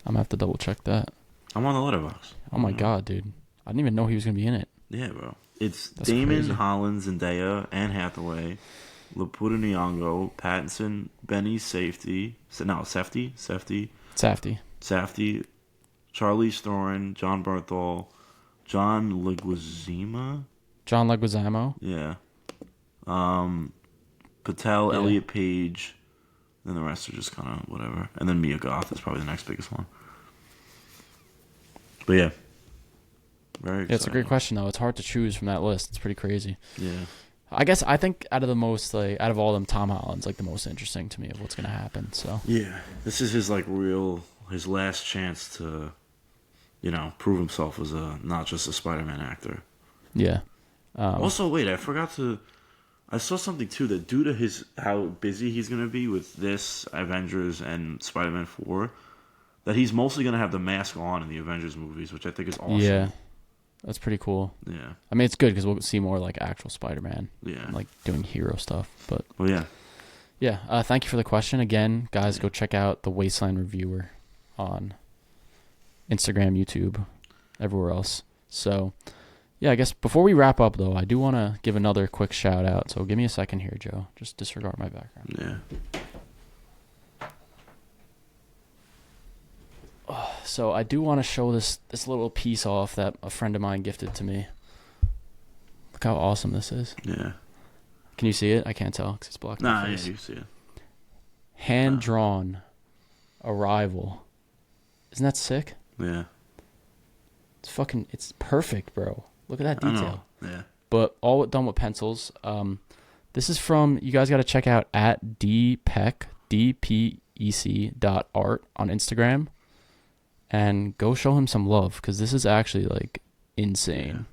I'm going to have to double check that. I'm on the letterbox. Oh my god, dude. I didn't even know he was going to be in it. Yeah, bro. It's Damon, crazy. Holland, Zendaya, Anne Hathaway, Lupita Nyong'o, Pattinson, Benny Safdie, Charlize Theron, John Bernthal, John Leguizamo. Yeah. Patel, Elliot Page, then the rest are just kind of whatever. And then Mia Goth is probably the next biggest one. But yeah. Very exciting. Yeah, it's a great question, though. It's hard to choose from that list. It's pretty crazy. Yeah. I think out of all of them, Tom Holland's like the most interesting to me of what's going to happen. So yeah, this is his his last chance to, prove himself as not just a Spider-Man actor. Yeah. Also, wait, I saw something too that due to how busy he's going to be with this Avengers and Spider-Man 4, that he's mostly going to have the mask on in the Avengers movies, which I think is awesome. Yeah. That's pretty cool. Yeah. I mean, it's good because we'll see more like actual Spider-Man. Yeah. Like doing hero stuff. But Well, yeah. Yeah. Thank you for the question again, guys. Go check out the Wasteland Reviewer on Instagram, YouTube, everywhere else. So, yeah, I guess before we wrap up, though, I do want to give another quick shout out. So give me a second here, Joe. Just disregard my background. Yeah. So I do want to show this little piece off that a friend of mine gifted to me. Look how awesome this is. Yeah. Can you see it? I can't tell because it's blocking my face. Yeah, you see it. Hand-drawn Arrival. Isn't that sick? Yeah. It's perfect, bro. Look at that detail. I know. Yeah. But all done with pencils. This is from, you guys got to check out at dpec, dpec.art on Instagram. And go show him some love because this is actually like insane. Yeah.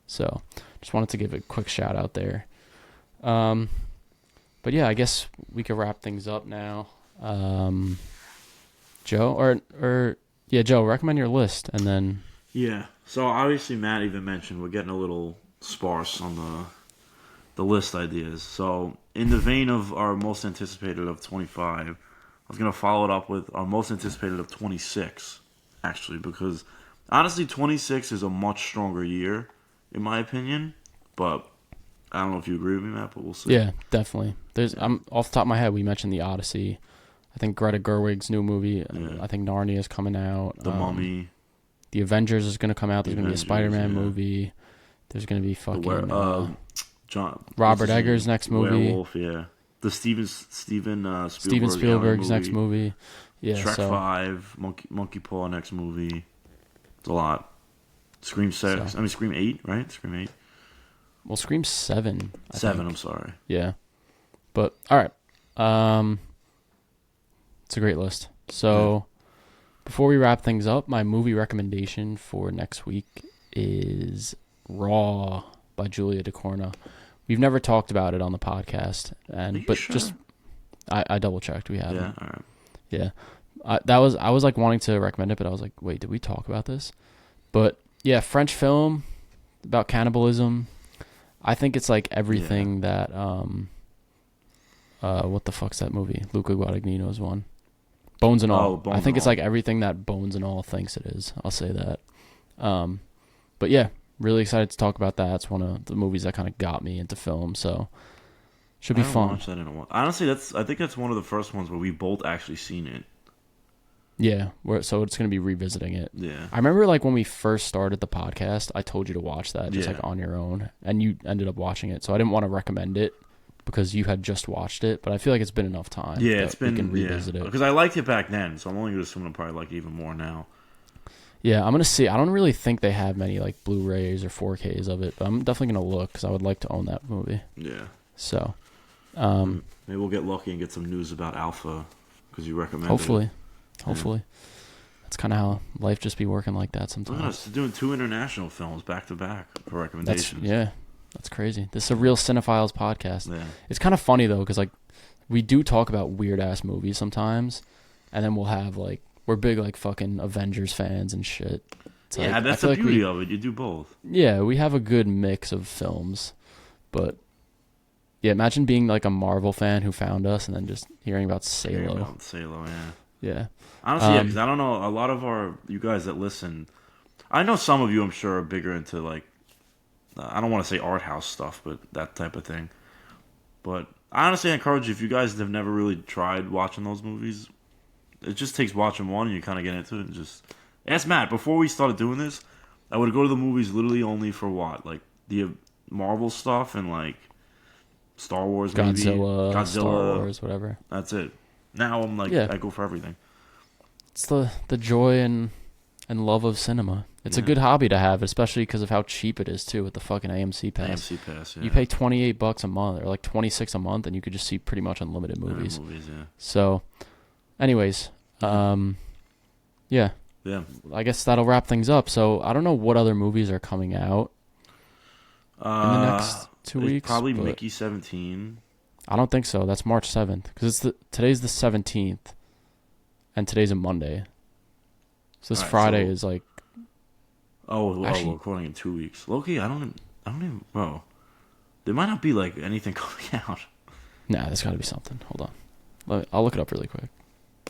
So just wanted to give a quick shout out there. But yeah, I guess we could wrap things up now. Joe, Joe, recommend your list and then. Yeah. So obviously Matt even mentioned we're getting a little sparse on the list ideas. So in the vein of our most anticipated of 25, I was gonna follow it up with our most anticipated of 26. Actually, because honestly, 26 is a much stronger year, in my opinion. But I don't know if you agree with me, Matt, but we'll see. Yeah, definitely. I'm off the top of my head, we mentioned the Odyssey. I think Greta Gerwig's new movie. Yeah. I think Narnia is coming out. The Mummy. The Avengers is going to come out. There's going to be a Spider-Man movie. There's going to be fucking Robert Eggers' next movie. Werewolf, yeah. The Steven Spielberg's next movie. Yeah, Shrek 5, Monkey Paw next movie. It's a lot. Scream 6. I mean, Scream 8, right? Scream 8. Well, Scream 7. I think. I'm sorry. Yeah. But, all right. It's a great list. So, before we wrap things up, my movie recommendation for next week is by Julia Ducournau. We've never talked about it on the podcast, just I double checked. We haven't. Yeah, all right. Yeah, I was like wanting to recommend it, but I was like, wait, did we talk about this? But yeah, French film about cannibalism. I think it's like everything that what the fuck's that movie? Luca Guadagnino's one. Bones and All. I think it's like everything that Bones and All thinks it is. I'll say that. But yeah, really excited to talk about that. It's one of the movies that kind of got me into film, so should be fun. Watch that in a while. Honestly, I think that's one of the first ones where we both actually seen it. Yeah, so it's going to be revisiting it. Yeah. I remember like when we first started the podcast, I told you to watch that just like on your own, and you ended up watching it. So I didn't want to recommend it because you had just watched it, but I feel like it's been enough time. Yeah, it's been. We can revisit it because I liked it back then, so I'm only going to assume I'll probably like it even more now. Yeah, I'm going to see. I don't really think they have many like Blu-rays or 4Ks of it, but I'm definitely going to look because I would like to own that movie. Yeah. So. Maybe we'll get lucky and get some news about Alpha because you recommended Hopefully. Yeah. That's kind of how life just be working like that sometimes. Look at us doing 2 international films back to back for recommendations. That's crazy. This is a real cinephiles podcast. Yeah. It's kind of funny though because like we do talk about weird ass movies sometimes, and then we'll have like we're big like fucking Avengers fans and shit. It's yeah, like, that's the beauty of it. You do both. Yeah, we have a good mix of films, but. Yeah, imagine being like a Marvel fan who found us and then just hearing about Salò. Yeah. Honestly, because I don't know, a lot of you guys that listen, I know some of you I'm sure are bigger into like, I don't want to say art house stuff, but that type of thing. But I honestly encourage you, if you guys have never really tried watching those movies, it just takes watching one and you kind of get into it and just... Ask Matt, before we started doing this, I would go to the movies literally only for what? Like the Marvel stuff and like... Star Wars, Godzilla, Star Wars, whatever. That's it. Now I'm like, I go for everything. It's the joy and love of cinema. It's a good hobby to have, especially because of how cheap it is too with the fucking AMC Pass. AMC Pass, yeah. You pay $28 a month or like $26 a month, and you could just see pretty much unlimited movies. So, anyways, yeah. I guess that'll wrap things up. So I don't know what other movies are coming out in the next 2 weeks. Probably Mickey 17. I don't think so. That's March 7th because today's the 17th, and today's a Monday. So this Friday is like We're recording in 2 weeks. Loki, I don't even, bro. There might not be like anything coming out. Nah, there's got to be something. Hold on, I'll look it up really quick,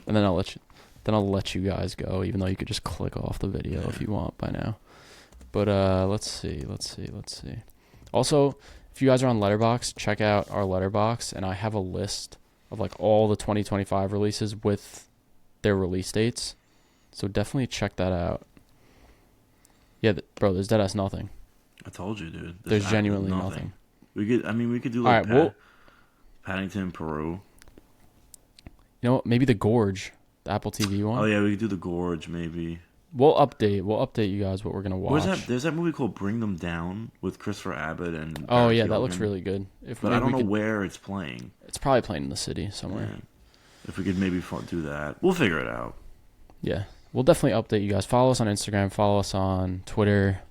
and then I'll let you guys go. Even though you could just click off the video if you want by now. But let's see. Also, if you guys are on Letterboxd, check out our Letterboxd, and I have a list of like all the 2025 releases with their release dates. So definitely check that out. Yeah, bro, there's deadass nothing. I told you, dude. There's genuinely nothing. We could do like Paddington, Peru. You know what? Maybe The Gorge, the Apple TV one. Oh yeah, we could do The Gorge maybe. We'll update you guys what we're gonna watch. There's that movie called Bring Them Down with Christopher Abbott and. Oh yeah, that looks really good. But I don't know where it's playing. It's probably playing in the city somewhere. Yeah. If we could maybe do that, we'll figure it out. Yeah, we'll definitely update you guys. Follow us on Instagram. Follow us on Twitter.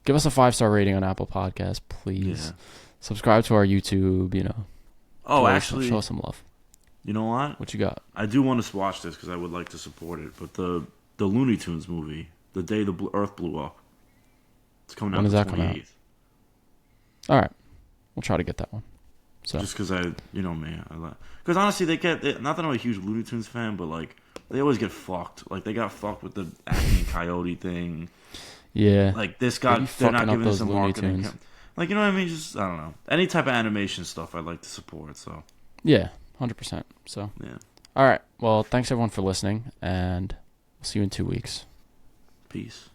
Give us a 5-star rating on Apple Podcasts, please. Yeah. Subscribe to our YouTube. You know. Oh, actually, show us some love. You know what? What you got? I do want to watch this because I would like to support it. But the Looney Tunes movie, The Day the Earth Blew Up, it's coming out. When does that come out? All right, we'll try to get that one. So just because because honestly, not that I'm a huge Looney Tunes fan, but like they always get fucked. Like they got fucked with the acting coyote thing. Yeah. Like they're not giving us a marketing. Like, you know what I mean? Just, I don't know. Any type of animation stuff I'd like to support, so. Yeah, 100%. So. Yeah. All right. Well, thanks everyone for listening, and we'll see you in 2 weeks. Peace.